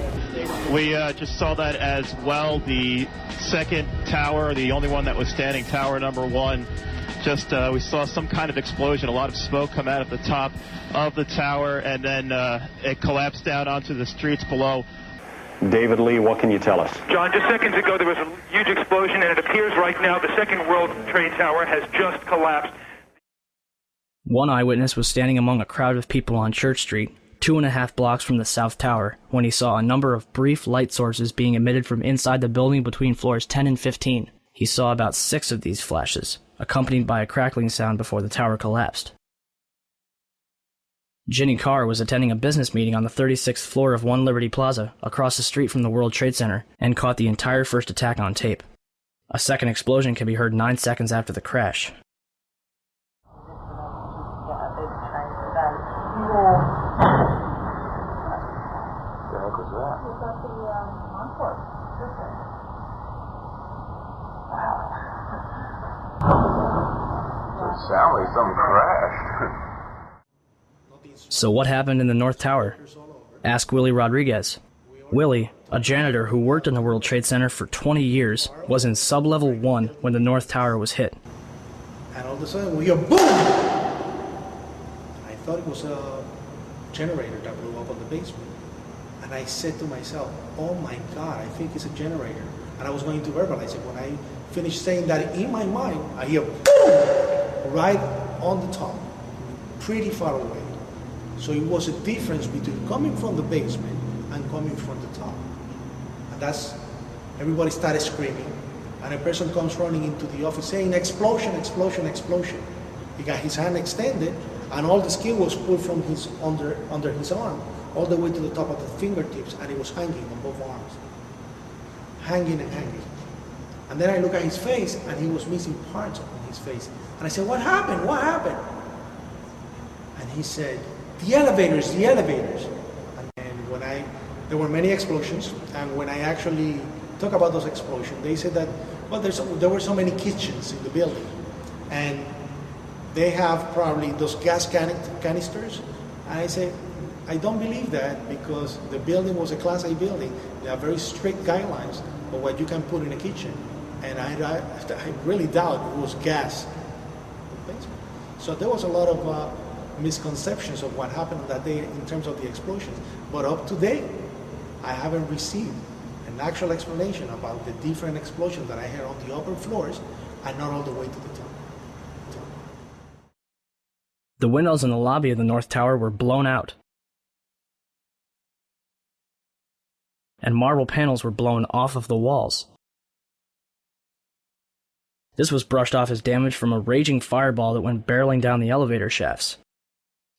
We just saw that as well. The second tower, the only one that was standing, tower number 1, we saw some kind of explosion, a lot of smoke come out of the top of the tower, and then it collapsed down onto the streets below. David Lee, what can you tell us? John, just seconds ago there was a huge explosion, and it appears right now the second World Trade Tower has just collapsed. One eyewitness was standing among a crowd of people on Church Street, 2.5 blocks from the South Tower, when he saw a number of brief light sources being emitted from inside the building between floors 10 and 15. He saw about 6 of these flashes, accompanied by a crackling sound before the tower collapsed. Ginny Carr was attending a business meeting on the 36th floor of One Liberty Plaza, across the street from the World Trade Center, and caught the entire first attack on tape. A second explosion can be heard 9 seconds after the crash. It sounds like something crashed. So what happened in the North Tower? Ask Willie Rodriguez. Willie, a janitor who worked in the World Trade Center for 20 years, was in sub-level 1 when the North Tower was hit. And all of a sudden we hear boom! I thought it was a generator that blew up on the basement. And I said to myself, oh my God, I think it's a generator. And I was going to verbalize it. When I finished saying that in my mind, I hear boom! Right on the top, pretty far away. So it was a difference between coming from the basement and coming from the top. And that's, everybody started screaming. And a person comes running into the office saying, explosion, explosion, explosion. He got his hand extended and all the skin was pulled from his under his arm, all the way to the top of the fingertips, and it was hanging on both arms. Hanging and hanging. And then I look at his face and he was missing parts on his face. And I said, what happened? What happened? And he said, the elevators, the elevators. And there were many explosions, and when I actually talk about those explosions, they said that, well, there were so many kitchens in the building, and they have probably those gas canisters. And I say, I don't believe that, because the building was a Class A building. They have very strict guidelines of what you can put in a kitchen, and I really doubt it was gas. So there was a lot of misconceptions of what happened that day in terms of the explosions. But up to date, I haven't received an actual explanation about the different explosions that I heard on the upper floors and not all the way to the top. The windows in the lobby of the North Tower were blown out, and marble panels were blown off of the walls. This was brushed off as damage from a raging fireball that went barreling down the elevator shafts.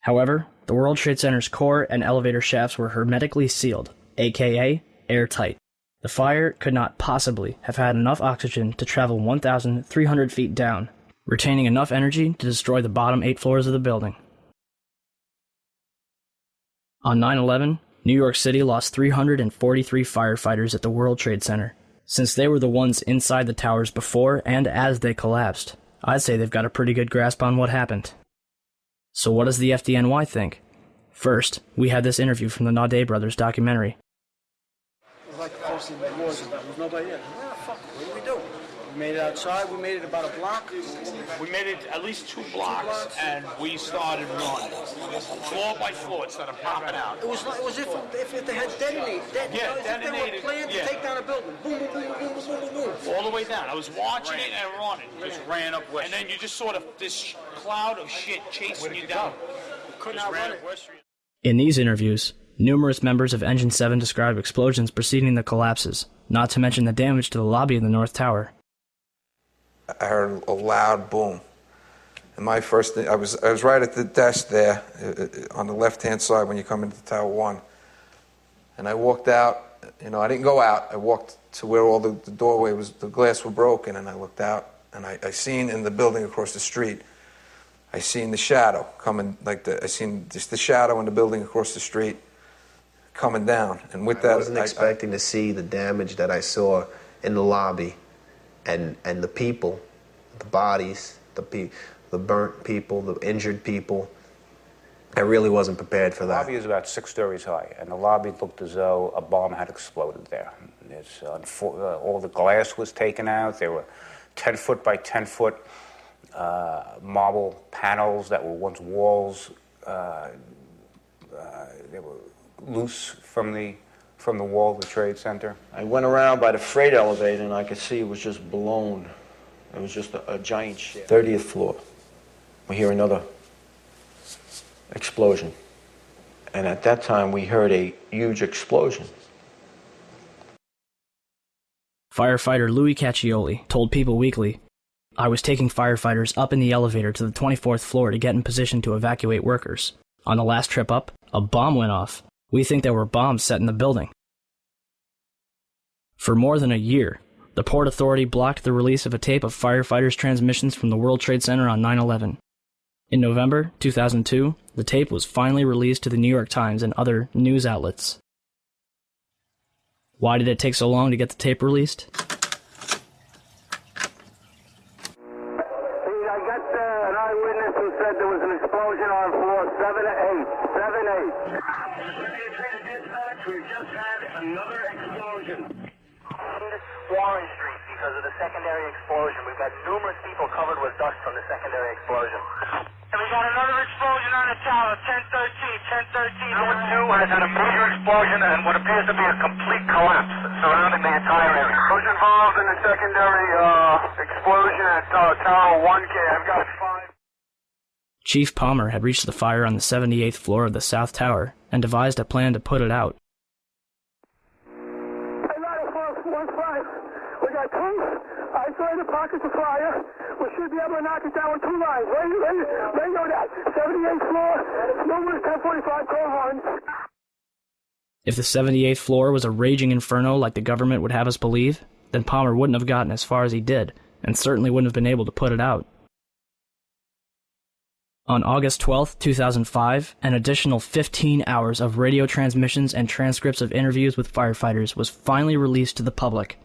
However, the World Trade Center's core and elevator shafts were hermetically sealed, aka airtight. The fire could not possibly have had enough oxygen to travel 1,300 feet down, retaining enough energy to destroy the bottom 8 floors of the building. On 9/11, New York City lost 343 firefighters at the World Trade Center. Since they were the ones inside the towers before and as they collapsed, I'd say they've got a pretty good grasp on what happened. So what does the FDNY think? First, we had this interview from the Naudet brothers documentary. It was like posting the wars and there was nobody there. Ah, fuck, what do we do? We made it outside, we made it about a block. We made it at least 2 blocks, and we started running. Floor by floor, instead of popping out. It was if they had detonated. If they were planned to take down a building. Boom, boom, boom, boom, boom, boom, boom. All the way down. I was watching it and running. Just ran up West Street. And then you just sort of, this cloud of shit chasing you down. Couldn't outrun it. In these interviews, numerous members of Engine 7 described explosions preceding the collapses, not to mention the damage to the lobby of the North Tower. I heard a loud boom. And my first thing, I was right at the desk there on the left-hand side when you come into Tower 1. And I walked out, I didn't go out. I walked to where all the doorway was, the glass were broken, and I looked out, and I seen in the building across the street, I seen the shadow coming, I seen just the shadow in the building across the street coming down. And with that, I wasn't expecting to see the damage that I saw in the lobby. And the people, the bodies, the burnt people, the injured people, I really wasn't prepared for that. The lobby is about 6 stories high, and the lobby looked as though a bomb had exploded there. All the glass was taken out. There were 10-foot by 10-foot marble panels that were once walls. They were loose from the wall of the Trade Center. I went around by the freight elevator and I could see it was just blown. It was just a giant shit. 30th floor. We hear another explosion. And at that time we heard a huge explosion. Firefighter Louis Caccioli told People Weekly, "I was taking firefighters up in the elevator to the 24th floor to get in position to evacuate workers. On the last trip up, a bomb went off. We think there were bombs set in the building." For more than a year, the Port Authority blocked the release of a tape of firefighters' transmissions from the World Trade Center on 9/11. In November 2002, the tape was finally released to the New York Times and other news outlets. Why did it take so long to get the tape released? I got an eyewitness who said there was an explosion on floor 7-8. 7-8. We just had another explosion. Warren Street, because of the secondary explosion. We've got numerous people covered with dust from the secondary explosion. And we got another explosion on the tower, 1013, 1013. Number 2 has had a major explosion and what appears to be a complete collapse surrounding the entire area. Who's involved in the secondary explosion at Tower 1K? I've got 5. Chief Palmer had reached the fire on the 78th floor of the South Tower and devised a plan to put it out. We got 2 isolated pockets of fire. We should be able to knock it down with 2 lines. Ready know that. 78th floor, numerous 1045 call horns. If the 78th floor was a raging inferno like the government would have us believe, then Palmer wouldn't have gotten as far as he did, and certainly wouldn't have been able to put it out. On August 12, 2005, an additional 15 hours of radio transmissions and transcripts of interviews with firefighters was finally released to the public.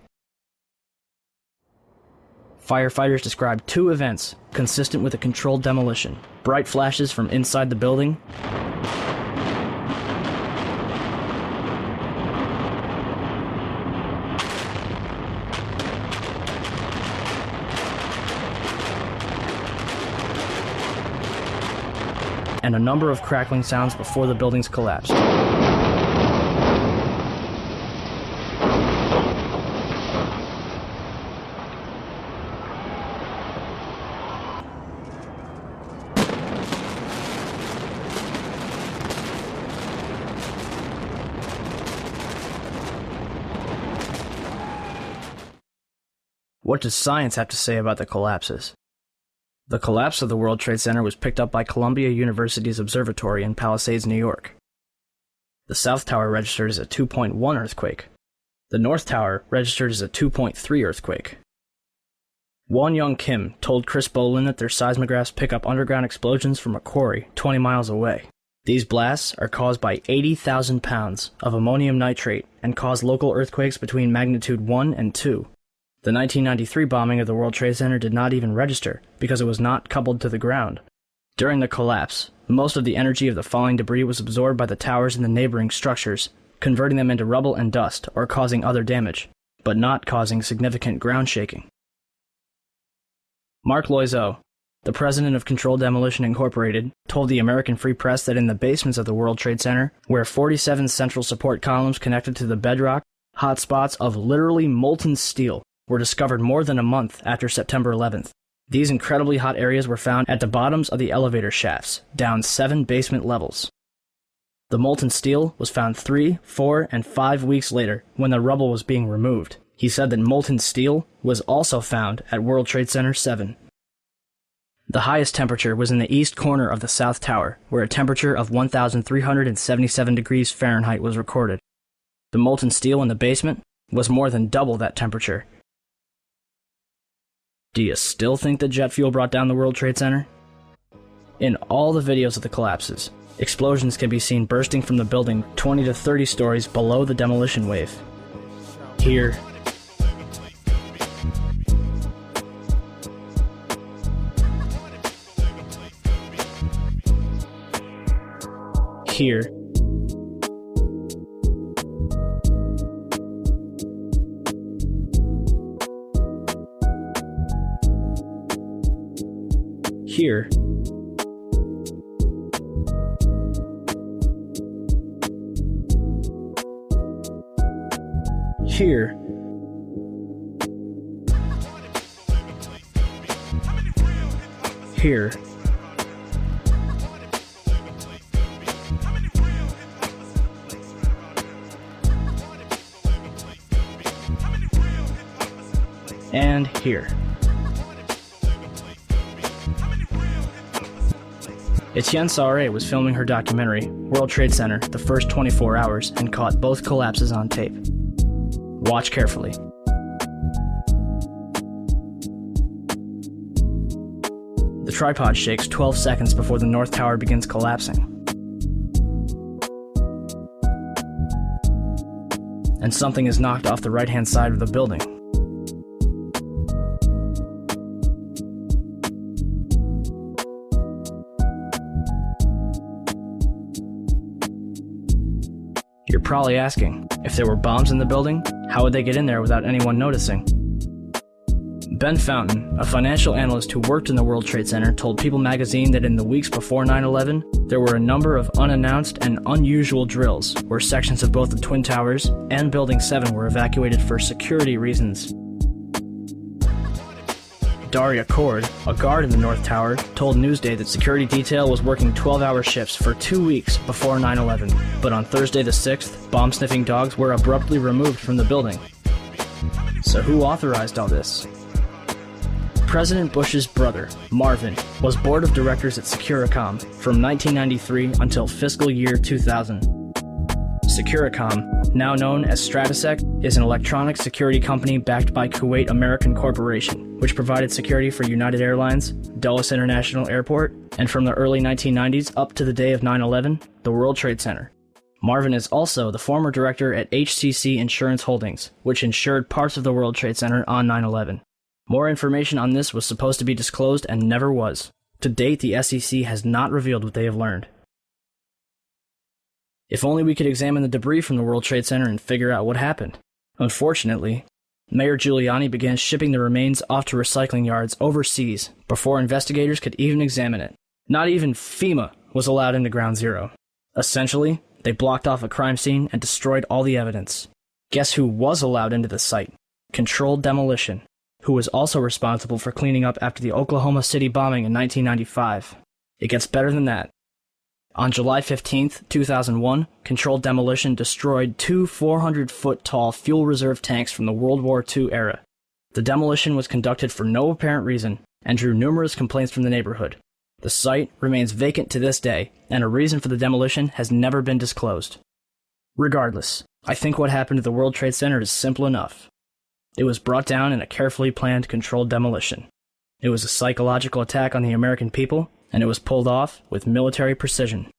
Firefighters described 2 events consistent with a controlled demolition: bright flashes from inside the building and a number of crackling sounds before the buildings collapsed. What does science have to say about the collapses? The collapse of the World Trade Center was picked up by Columbia University's observatory in Palisades, New York. The South Tower registered as a 2.1 earthquake. The North Tower registered as a 2.3 earthquake. Won Young Kim told Chris Bolin that their seismographs pick up underground explosions from a quarry 20 miles away. These blasts are caused by 80,000 pounds of ammonium nitrate and cause local earthquakes between magnitude 1 and 2. The 1993 bombing of the World Trade Center did not even register because it was not coupled to the ground. During the collapse, most of the energy of the falling debris was absorbed by the towers and the neighboring structures, converting them into rubble and dust or causing other damage, but not causing significant ground shaking. Mark Loiseau, the president of Controlled Demolition Incorporated, told the American Free Press that in the basements of the World Trade Center, where 47 central support columns connected to the bedrock, hot spots of literally molten steel were discovered more than a month after September 11th. These incredibly hot areas were found at the bottoms of the elevator shafts, down 7 basement levels. The molten steel was found 3, 4, and 5 weeks later when the rubble was being removed. He said that molten steel was also found at World Trade Center 7. The highest temperature was in the east corner of the South Tower, where a temperature of 1,377 degrees Fahrenheit was recorded. The molten steel in the basement was more than double that temperature. Do you still think that jet fuel brought down the World Trade Center? In all the videos of the collapses, explosions can be seen bursting from the building 20 to 30 stories below the demolition wave. Here, here, here, here, here, and here. Etienne Sauret was filming her documentary, World Trade Center, the first 24 hours, and caught both collapses on tape. Watch carefully. The tripod shakes 12 seconds before the North Tower begins collapsing. And something is knocked off the right-hand side of the building. You're probably asking, if there were bombs in the building, how would they get in there without anyone noticing? Ben Fountain, a financial analyst who worked in the World Trade Center, told People magazine that in the weeks before 9/11, there were a number of unannounced and unusual drills where sections of both the Twin Towers and Building 7 were evacuated for security reasons. Daria Cord, a guard in the North Tower, told Newsday that security detail was working 12-hour shifts for 2 weeks before 9/11, but on Thursday the 6th, bomb-sniffing dogs were abruptly removed from the building. So who authorized all this? President Bush's brother, Marvin, was board of directors at Securicom from 1993 until fiscal year 2000. Securicom, now known as Stratasec, is an electronic security company backed by Kuwait American Corporation, which provided security for United Airlines, Dulles International Airport, and from the early 1990s up to the day of 9/11, the World Trade Center. Marvin is also the former director at HCC Insurance Holdings, which insured parts of the World Trade Center on 9/11. More information on this was supposed to be disclosed and never was. To date, the SEC has not revealed what they have learned. If only we could examine the debris from the World Trade Center and figure out what happened. Unfortunately, Mayor Giuliani began shipping the remains off to recycling yards overseas before investigators could even examine it. Not even FEMA was allowed into Ground Zero. Essentially, they blocked off a crime scene and destroyed all the evidence. Guess who was allowed into the site? Controlled Demolition, who was also responsible for cleaning up after the Oklahoma City bombing in 1995. It gets better than that. On July 15, 2001, Controlled Demolition destroyed 2 400-foot-tall fuel reserve tanks from the World War II era. The demolition was conducted for no apparent reason and drew numerous complaints from the neighborhood. The site remains vacant to this day, and a reason for the demolition has never been disclosed. Regardless, I think what happened to the World Trade Center is simple enough. It was brought down in a carefully planned controlled demolition. It was a psychological attack on the American people, and it was pulled off with military precision.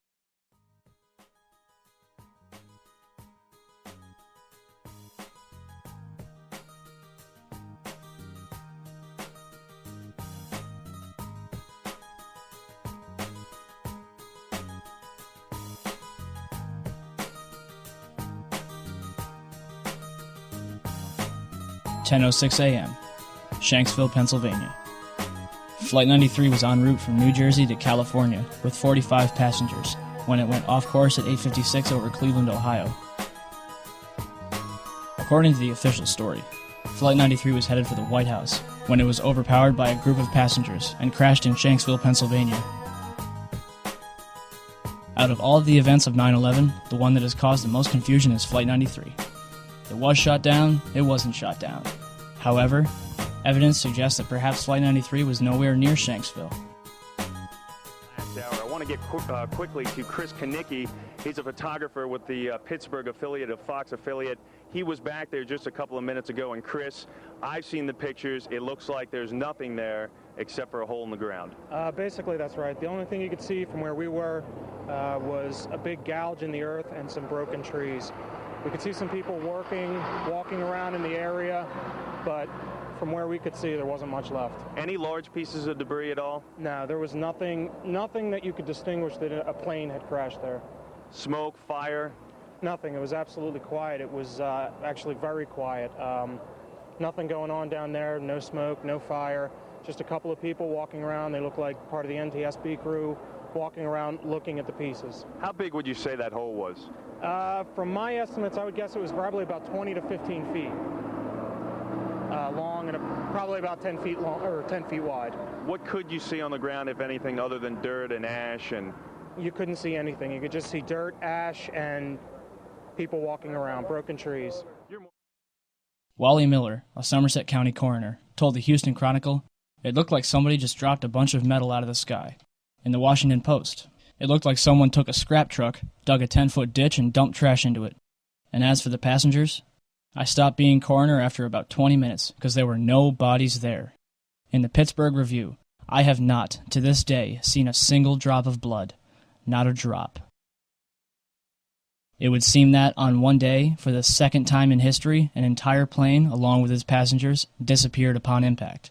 10:06 a.m., Shanksville, Pennsylvania. Flight 93 was en route from New Jersey to California with 45 passengers when it went off course at 8:56 over Cleveland, Ohio. According to the official story, Flight 93 was headed for the White House when it was overpowered by a group of passengers and crashed in Shanksville, Pennsylvania. Out of all of the events of 9/11, the one that has caused the most confusion is Flight 93. It was shot down, it wasn't shot down. However, evidence suggests that perhaps Flight 93 was nowhere near Shanksville. I want to get quickly to Chris Kanicki. He's a photographer with the Pittsburgh affiliate of Fox affiliate. He was back there just a couple of minutes ago. And Chris, I've seen the pictures. It looks like there's nothing there except for a hole in the ground. Basically, that's right. The only thing you could see from where we were was a big gouge in the earth and some broken trees. We could see some people walking around in the area, but from where we could see, there wasn't much left. Any large pieces of debris at all? No, there was nothing that you could distinguish that a plane had crashed there. Smoke, fire? Nothing. It was absolutely quiet. It was actually very quiet. Nothing going on down there, no smoke, no fire. Just a couple of people walking around. They look like part of the NTSB crew walking around looking at the pieces. How big would you say that hole was? From my estimates, I would guess it was probably about 20 to 15 feet long and probably about 10 feet long or 10 feet wide. What could you see on the ground, if anything, other than dirt and ash? And you couldn't see anything. You could just see dirt, ash, and people walking around, broken trees. Wally Miller, a Somerset County coroner, told the Houston Chronicle, "It looked like somebody just dropped a bunch of metal out of the sky." In the Washington Post, "It looked like someone took a scrap truck, dug a 10-foot ditch, and dumped trash into it." And as for the passengers, I stopped being coroner after about 20 minutes because there were no bodies there. In the Pittsburgh Review, I have not, to this day, seen a single drop of blood. Not a drop. It would seem that, on one day, for the second time in history, an entire plane, along with its passengers, disappeared upon impact.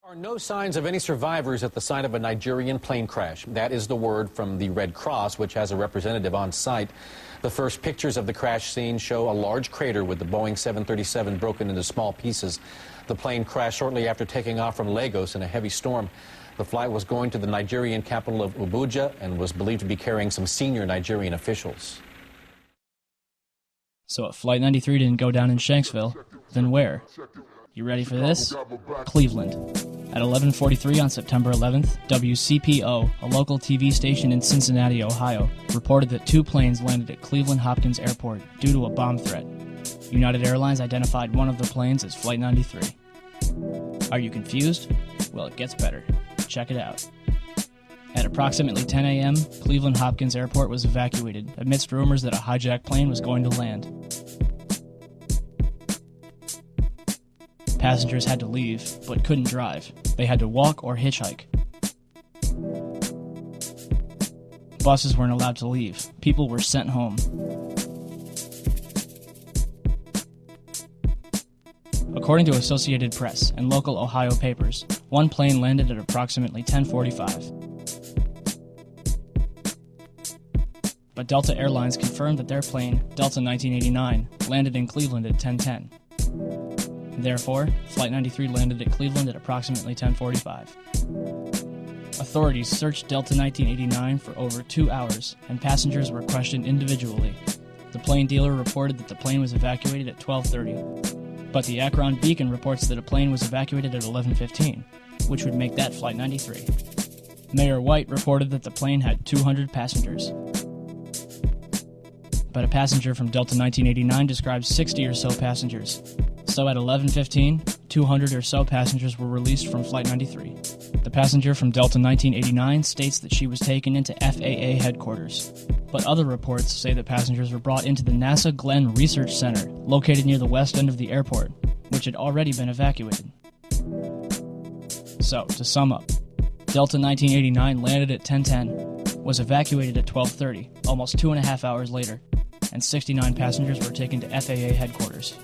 There are no signs of any survivors at the site of a Nigerian plane crash. That is the word from the Red Cross, which has a representative on site. The first pictures of the crash scene show a large crater with the Boeing 737 broken into small pieces. The plane crashed shortly after taking off from Lagos in a heavy storm. The flight was going to the Nigerian capital of Abuja and was believed to be carrying some senior Nigerian officials. So if Flight 93 didn't go down in Shanksville, then where? You ready for this? Cleveland. At 11:43 on September 11th, WCPO, a local TV station in Cincinnati, Ohio, reported that 2 planes landed at Cleveland Hopkins Airport due to a bomb threat. United Airlines identified one of the planes as Flight 93. Are you confused? Well, it gets better. Check it out. At approximately 10 a.m., Cleveland Hopkins Airport was evacuated amidst rumors that a hijacked plane was going to land. Passengers had to leave, but couldn't drive. They had to walk or hitchhike. Buses weren't allowed to leave. People were sent home. According to Associated Press and local Ohio papers, one plane landed at approximately 10:45. But Delta Airlines confirmed that their plane, Delta 1989, landed in Cleveland at 10:10. Therefore, Flight 93 landed at Cleveland at approximately 10:45. Authorities searched Delta 1989 for over 2 hours, and passengers were questioned individually. The plane dealer reported that the plane was evacuated at 12:30, but the Akron Beacon reports that a plane was evacuated at 11:15, which would make that Flight 93. Mayor White reported that the plane had 200 passengers. But a passenger from Delta 1989 describes 60 or so passengers. So at 11:15, 200 or so passengers were released from Flight 93. The passenger from Delta 1989 states that she was taken into FAA headquarters. But other reports say that passengers were brought into the NASA Glenn Research Center, located near the west end of the airport, which had already been evacuated. So, to sum up, Delta 1989 landed at 10:10, was evacuated at 12:30, almost 2.5 hours later, and 69 passengers were taken to FAA headquarters.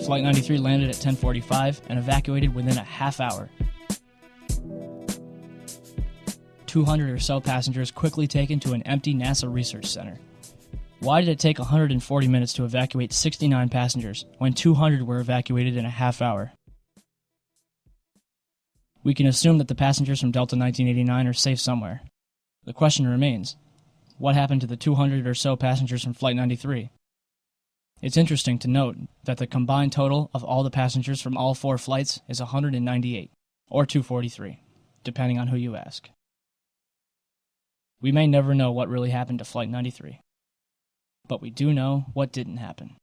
Flight 93 landed at 10:45 and evacuated within a half hour. 200 or so passengers quickly taken to an empty NASA research center. Why did it take 140 minutes to evacuate 69 passengers when 200 were evacuated in a half hour? We can assume that the passengers from Delta 1989 are safe somewhere. The question remains, what happened to the 200 or so passengers from Flight 93? It's interesting to note that the combined total of all the passengers from all 4 flights is 198, or 243, depending on who you ask. We may never know what really happened to Flight 93, but we do know what didn't happen.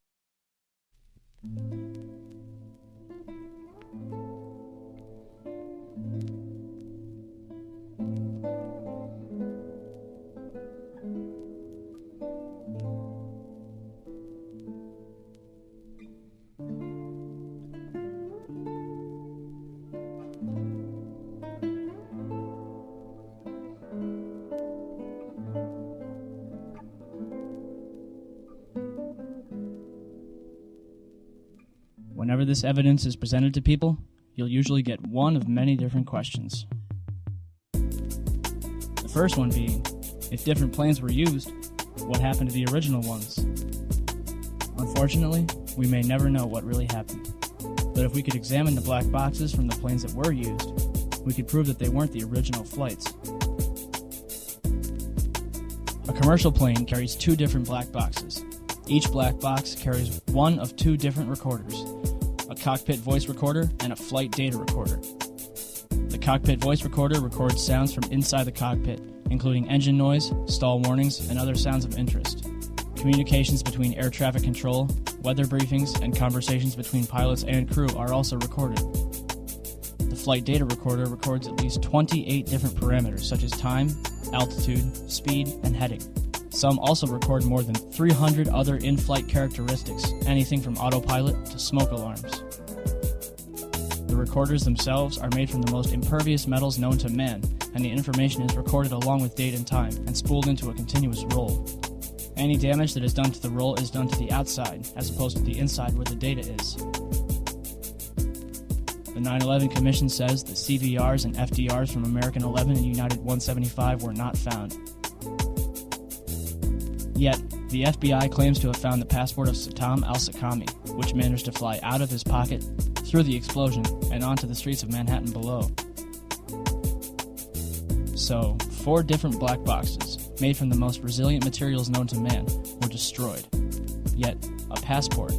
Whenever this evidence is presented to people, you'll usually get one of many different questions. The first one being, if different planes were used, what happened to the original ones? Unfortunately, we may never know what really happened. But if we could examine the black boxes from the planes that were used, we could prove that they weren't the original flights. A commercial plane carries 2 different black boxes. Each black box carries one of 2 different recorders, a cockpit voice recorder and a flight data recorder. The cockpit voice recorder records sounds from inside the cockpit, including engine noise, stall warnings, and other sounds of interest. Communications between air traffic control, weather briefings, and conversations between pilots and crew are also recorded. The flight data recorder records at least 28 different parameters such as time, altitude, speed, and heading. Some also record more than 300 other in-flight characteristics, anything from autopilot to smoke alarms. The recorders themselves are made from the most impervious metals known to man, and the information is recorded along with date and time and spooled into a continuous roll. Any damage that is done to the roll is done to the outside, as opposed to the inside where the data is. The 9/11 Commission says the CVRs and FDRs from American 11 and United 175 were not found. Yet, the FBI claims to have found the passport of Satam al-Sakami, which managed to fly out of his pocket, through the explosion, and onto the streets of Manhattan below. So, 4 different black boxes, made from the most resilient materials known to man, were destroyed. Yet, a passport,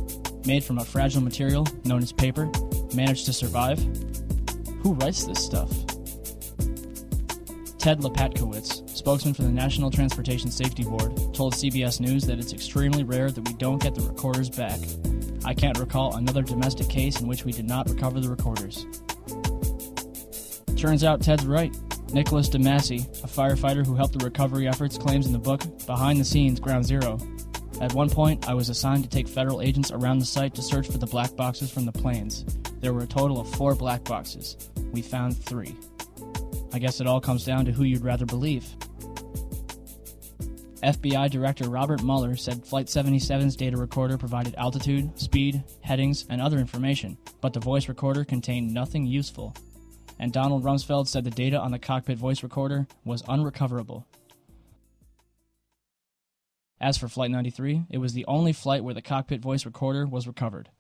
made from a fragile material known as paper, managed to survive? Who writes this stuff? Ted Lepatkowitz, spokesman for the National Transportation Safety Board, told CBS News that it's extremely rare that we don't get the recorders back. I can't recall another domestic case in which we did not recover the recorders. Turns out Ted's right. Nicholas DeMasi, a firefighter who helped the recovery efforts, claims in the book Behind the Scenes, Ground Zero, "At one point, I was assigned to take federal agents around the site to search for the black boxes from the planes. There were a total of 4 black boxes. We found 3. I guess it all comes down to who you'd rather believe." FBI Director Robert Mueller said Flight 77's data recorder provided altitude, speed, headings, and other information, but the voice recorder contained nothing useful. And Donald Rumsfeld said the data on the cockpit voice recorder was unrecoverable. As for Flight 93, it was the only flight where the cockpit voice recorder was recovered.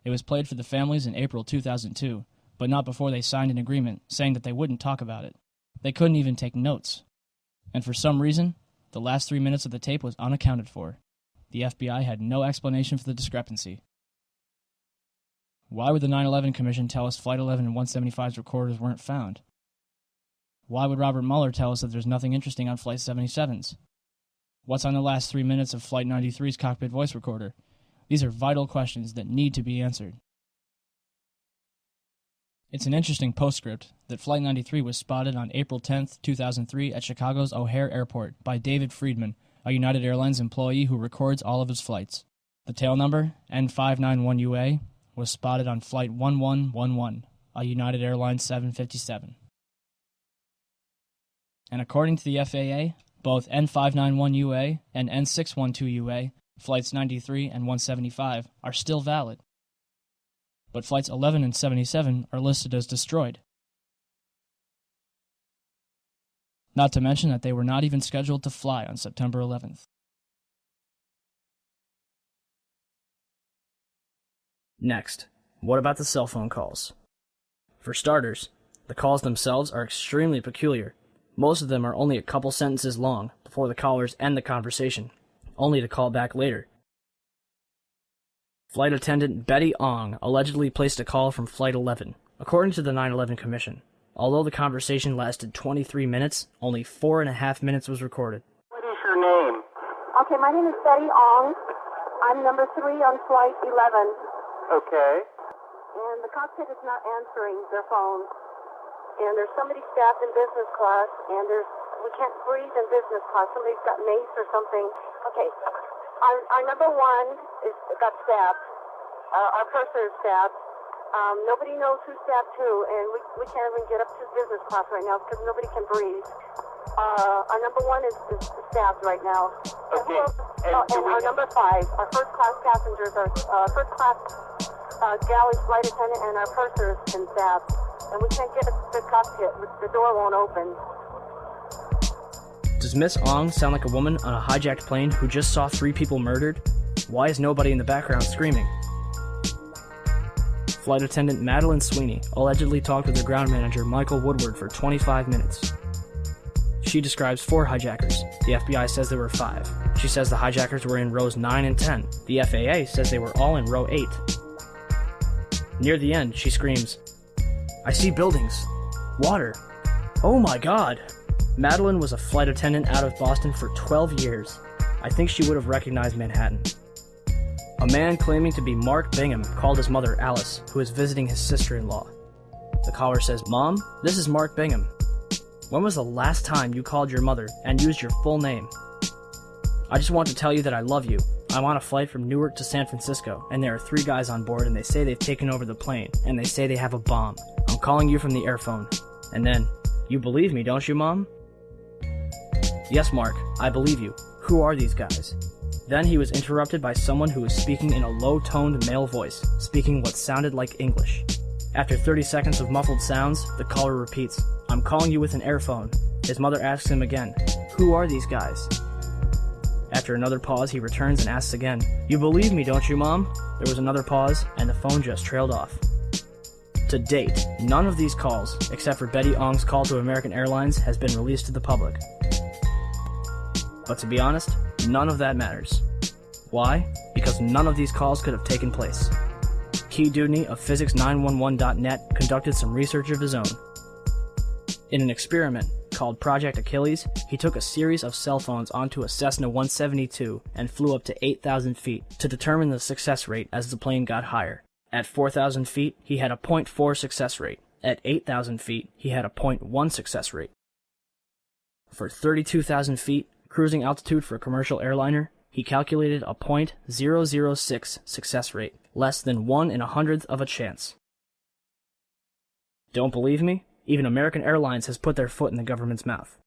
It was played for the families in April 2002, but not before they signed an agreement saying that they wouldn't talk about it. They couldn't even take notes. And for some reason, the last 3 minutes of the tape was unaccounted for. The FBI had no explanation for the discrepancy. Why would the 9/11 Commission tell us Flight 11 and 175's recorders weren't found? Why would Robert Mueller tell us that there's nothing interesting on Flight 77's? What's on the last 3 minutes of Flight 93's cockpit voice recorder? These are vital questions that need to be answered. It's an interesting postscript that Flight 93 was spotted on April 10, 2003 at Chicago's O'Hare Airport by David Friedman, a United Airlines employee who records all of his flights. The tail number, N591UA, was spotted on Flight 1111, a United Airlines 757. And according to the FAA, both N591UA and N612UA, Flights 93 and 175, are still valid. But Flights 11 and 77 are listed as destroyed. Not to mention that they were not even scheduled to fly on September 11th. Next, what about the cell phone calls? For starters, the calls themselves are extremely peculiar. Most of them are only a couple sentences long before the callers end the conversation, only to call back later. Flight attendant Betty Ong allegedly placed a call from Flight 11, according to the 9/11 Commission. Although the conversation lasted 23 minutes, only 4.5 minutes was recorded. What is your name? Okay, my name is Betty Ong. I'm number 3 on Flight 11. Okay. And the cockpit is not answering their phones. And there's somebody stabbed in business class, and we can't breathe in business class. Somebody's got mace or something. Okay, our number 1 got stabbed. Our purser is stabbed. Nobody knows who stabbed who, and we can't even get up to business class right now because nobody can breathe. Our number 1 is stabbed right now. Okay. And our number 5, our first class passengers, our first class galley flight attendant and our purser has been stabbed. And we can't get the cockpit. The door won't open. Does Miss Ong sound like a woman on a hijacked plane who just saw 3 people murdered? Why is nobody in the background screaming? Flight attendant Madeline Sweeney allegedly talked with her ground manager Michael Woodward for 25 minutes. She describes 4 hijackers. The FBI says there were 5. She says the hijackers were in rows 9 and 10. The FAA says they were all in row 8. Near the end, she screams, "I see buildings. Water. Oh my God." Madeline was a flight attendant out of Boston for 12 years. I think she would have recognized Manhattan. A man claiming to be Mark Bingham called his mother Alice, who is visiting his sister-in-law. The caller says, "Mom, this is Mark Bingham. When was the last time you called your mother and used your full name? I just want to tell you that I love you. I'm on a flight from Newark to San Francisco, and there are 3 guys on board, and they say they've taken over the plane, and they say they have a bomb. I'm calling you from the airphone." And then, "You believe me, don't you, Mom?" "Yes, Mark, I believe you. Who are these guys?" Then he was interrupted by someone who was speaking in a low-toned male voice, speaking what sounded like English. After 30 seconds of muffled sounds, the caller repeats, "I'm calling you with an airphone." His mother asks him again, "Who are these guys?" After another pause, he returns and asks again, "You believe me, don't you, Mom?" There was another pause, and the phone just trailed off. To date, none of these calls, except for Betty Ong's call to American Airlines, has been released to the public. But to be honest, none of that matters. Why? Because none of these calls could have taken place. Key Dewdney of Physics911.net conducted some research of his own. In an experiment called Project Achilles, he took a series of cell phones onto a Cessna 172 and flew up to 8,000 feet to determine the success rate as the plane got higher. At 4,000 feet, he had a 0.4 success rate. At 8,000 feet, he had a 0.1 success rate. For 32,000 feet, cruising altitude for a commercial airliner, he calculated a 0.006 success rate, less than 1 in 100th of a chance. Don't believe me? Even American Airlines has put their foot in the government's mouth.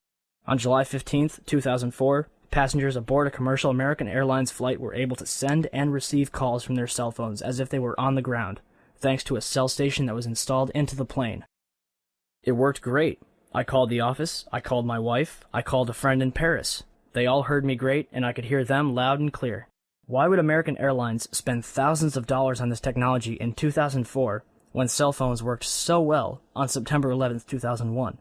On July 15th, 2004, passengers aboard a commercial American Airlines flight were able to send and receive calls from their cell phones as if they were on the ground, thanks to a cell station that was installed into the plane. It worked great. I called the office, I called my wife, I called a friend in Paris. They all heard me great, and I could hear them loud and clear. Why would American Airlines spend thousands of dollars on this technology in 2004 when cell phones worked so well on September 11th, 2001?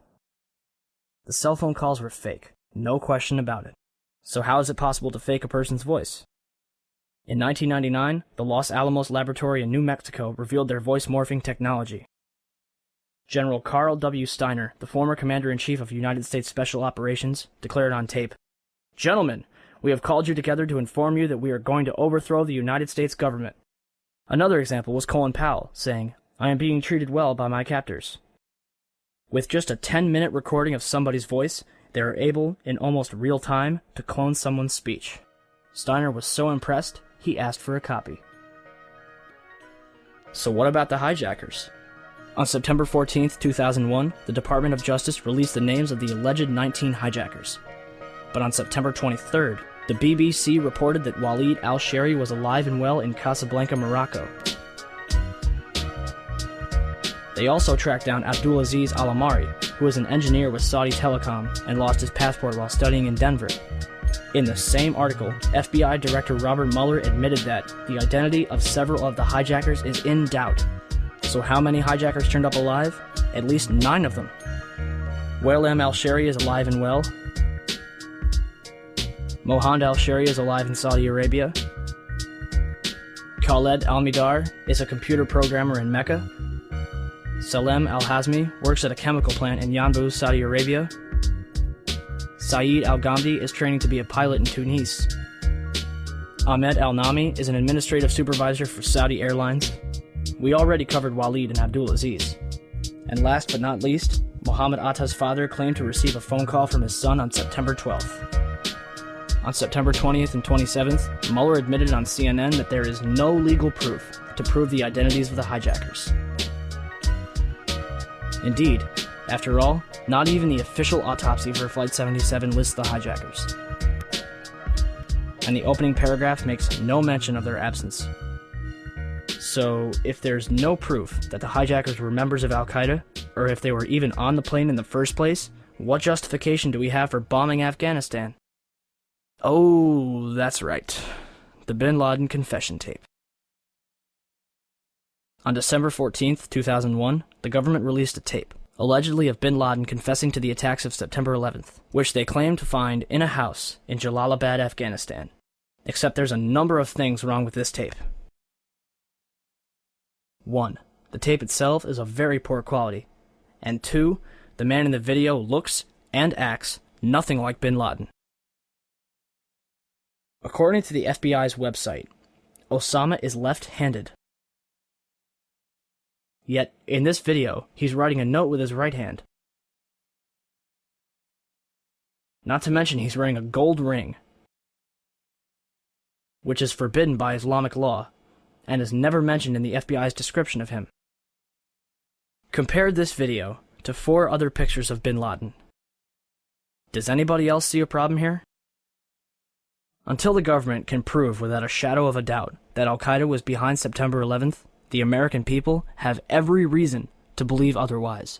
The cell phone calls were fake, no question about it. So how is it possible to fake a person's voice? In 1999, the Los Alamos Laboratory in New Mexico revealed their voice morphing technology. General Carl W. Steiner, the former Commander-in-Chief of United States Special Operations, declared on tape, "Gentlemen, we have called you together to inform you that we are going to overthrow the United States government." Another example was Colin Powell, saying, "I am being treated well by my captors." With just a 10-minute recording of somebody's voice, they are able, in almost real time, to clone someone's speech. Steiner was so impressed, he asked for a copy. So what about the hijackers? On September 14th, 2001, the Department of Justice released the names of the alleged 19 hijackers. But on September 23rd, the BBC reported that Walid al-Shehri was alive and well in Casablanca, Morocco. They also tracked down Abdulaziz Al-Amari, who was an engineer with Saudi Telecom and lost his passport while studying in Denver. In the same article, FBI Director Robert Mueller admitted that the identity of several of the hijackers is in doubt. So how many hijackers turned up alive? At least 9 of them. Wael al-Shari is alive and well. Mohand al-Shari is alive in Saudi Arabia. Khaled al-Midar is a computer programmer in Mecca. Salem al-Hazmi works at a chemical plant in Yanbu, Saudi Arabia. Saeed al-Ghamdi is training to be a pilot in Tunis. Ahmed al-Nami is an administrative supervisor for Saudi Airlines. We already covered Walid and Abdulaziz. And last but not least, Mohammed Atta's father claimed to receive a phone call from his son on September 12th. On September 20th and 27th, Mueller admitted on CNN that there is no legal proof to prove the identities of the hijackers. Indeed, after all, not even the official autopsy for Flight 77 lists the hijackers. And the opening paragraph makes no mention of their absence. So, if there's no proof that the hijackers were members of Al-Qaeda, or if they were even on the plane in the first place, what justification do we have for bombing Afghanistan? Oh, that's right. The Bin Laden confession tape. On December 14th, 2001, the government released a tape, allegedly of Bin Laden confessing to the attacks of September 11th, which they claimed to find in a house in Jalalabad, Afghanistan. Except there's a number of things wrong with this tape. 1. The tape itself is of very poor quality. And 2. The man in the video looks and acts nothing like Bin Laden. According to the FBI's website, Osama is left-handed. Yet, in this video, he's writing a note with his right hand. Not to mention he's wearing a gold ring, which is forbidden by Islamic law, and is never mentioned in the FBI's description of him. Compare this video to 4 other pictures of Bin Laden. Does anybody else see a problem here? Until the government can prove without a shadow of a doubt that Al-Qaeda was behind September 11th, the American people have every reason to believe otherwise.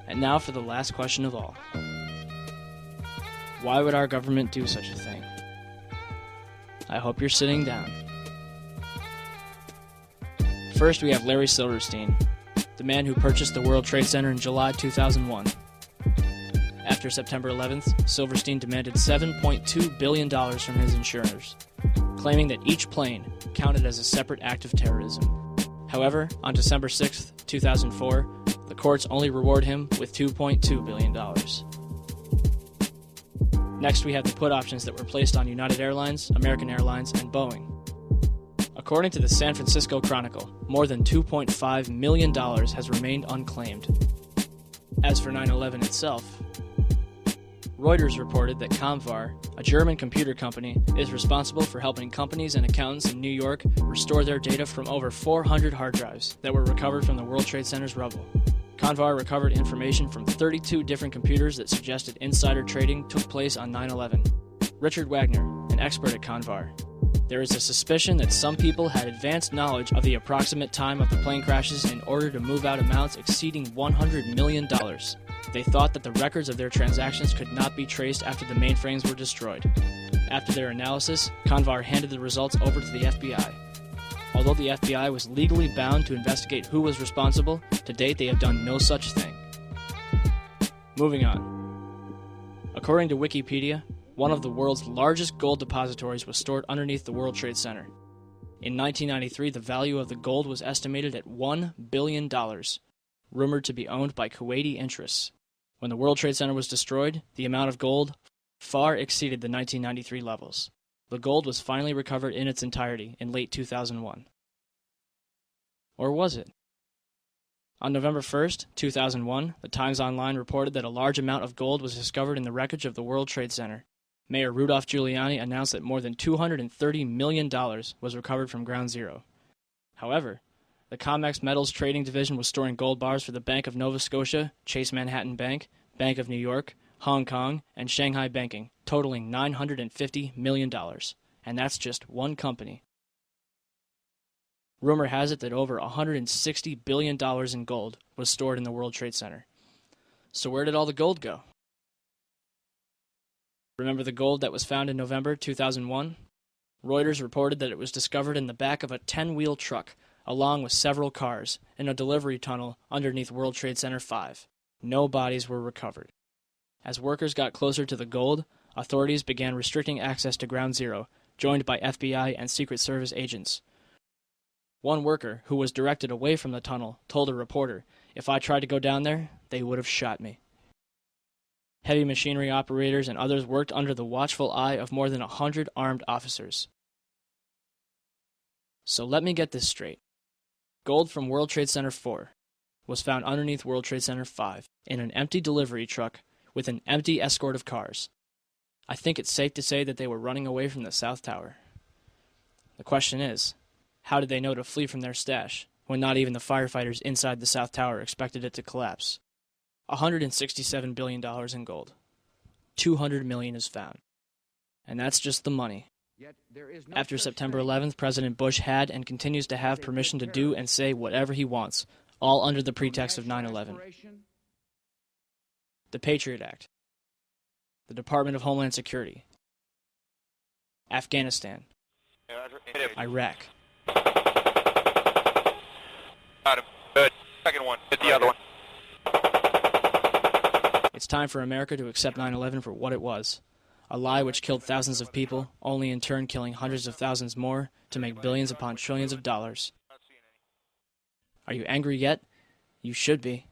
And now for the last question of all. Why would our government do such a thing? I hope you're sitting down. First, we have Larry Silverstein, the man who purchased the World Trade Center in July 2001. After September 11th, Silverstein demanded $7.2 billion from his insurers, claiming that each plane counted as a separate act of terrorism. However, on December 6th, 2004, the courts only reward him with $2.2 billion. Next, we have the put options that were placed on United Airlines, American Airlines, and Boeing. According to the San Francisco Chronicle, more than $2.5 million has remained unclaimed. As for 9/11 itself, Reuters reported that Comvar, a German computer company, is responsible for helping companies and accountants in New York restore their data from over 400 hard drives that were recovered from the World Trade Center's rubble. Comvar recovered information from 32 different computers that suggested insider trading took place on 9/11. Richard Wagner, an expert at Comvar. There is a suspicion that some people had advanced knowledge of the approximate time of the plane crashes in order to move out amounts exceeding $100 million. They thought that the records of their transactions could not be traced after the mainframes were destroyed. After their analysis, Comvar handed the results over to the FBI. Although the FBI was legally bound to investigate who was responsible, to date they have done no such thing. Moving on. According to Wikipedia, one of the world's largest gold depositories was stored underneath the World Trade Center. In 1993, the value of the gold was estimated at $1 billion, rumored to be owned by Kuwaiti interests. When the World Trade Center was destroyed, the amount of gold far exceeded the 1993 levels. The gold was finally recovered in its entirety in late 2001. Or was it? On November 1st, 2001, the Times Online reported that a large amount of gold was discovered in the wreckage of the World Trade Center. Mayor Rudolph Giuliani announced that more than $230 million was recovered from Ground Zero. However, the COMEX Metals Trading Division was storing gold bars for the Bank of Nova Scotia, Chase Manhattan Bank, Bank of New York, Hong Kong, and Shanghai Banking, totaling $950 million. And that's just one company. Rumor has it that over $160 billion in gold was stored in the World Trade Center. So where did all the gold go? Remember the gold that was found in November 2001? Reuters reported that it was discovered in the back of a 10-wheel truck, along with several cars, in a delivery tunnel underneath World Trade Center 5. No bodies were recovered. As workers got closer to the gold, authorities began restricting access to Ground Zero, joined by FBI and Secret Service agents. One worker, who was directed away from the tunnel, told a reporter, "If I tried to go down there, they would have shot me." Heavy machinery operators and others worked under the watchful eye of more than 100 armed officers. So let me get this straight. Gold from World Trade Center 4 was found underneath World Trade Center 5 in an empty delivery truck with an empty escort of cars. I think it's safe to say that they were running away from the South Tower. The question is, how did they know to flee from their stash when not even the firefighters inside the South Tower expected it to collapse? $167 billion in gold. $200 million is found. And that's just the money. After September 11th, President Bush had and continues to have permission to do and say whatever he wants, all under the pretext of 9/11. The Patriot Act, the Department of Homeland Security, Afghanistan, Iraq. Got him. Good. Second one. Hit the other one. It's time for America to accept 9/11 for what it was. A lie which killed thousands of people, only in turn killing hundreds of thousands more to make billions upon trillions of dollars. Are you angry yet? You should be.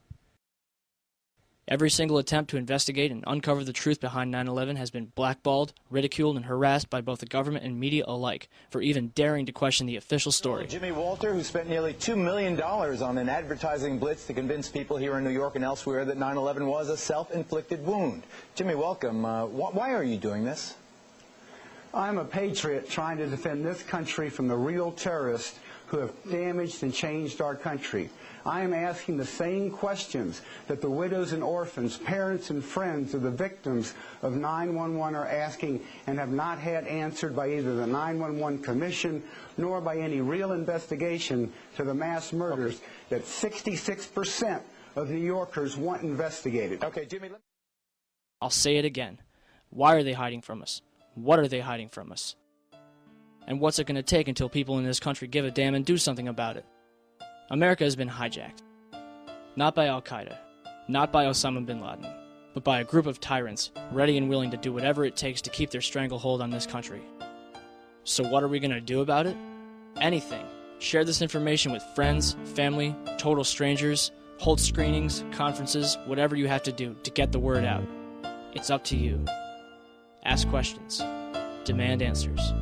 Every single attempt to investigate and uncover the truth behind 9/11 has been blackballed, ridiculed, and harassed by both the government and media alike for even daring to question the official story. Jimmy Walter, who spent nearly $2 million on an advertising blitz to convince people here in New York and elsewhere that 9/11 was a self-inflicted wound. Jimmy, welcome. Why are you doing this? I'm a patriot trying to defend this country from the real terrorists who have damaged and changed our country. I am asking the same questions that the widows and orphans, parents and friends of the victims of 9/11 are asking and have not had answered by either the 9/11 Commission nor by any real investigation to the mass murders that 66% of New Yorkers want investigated. Okay, Jimmy. I'll say it again. Why are they hiding from us? What are they hiding from us? And what's it going to take until people in this country give a damn and do something about it? America has been hijacked. Not by Al-Qaeda, not by Osama bin Laden, but by a group of tyrants ready and willing to do whatever it takes to keep their stranglehold on this country. So what are we going to do about it? Anything. Share this information with friends, family, total strangers, hold screenings, conferences, whatever you have to do to get the word out. It's up to you. Ask questions. Demand answers.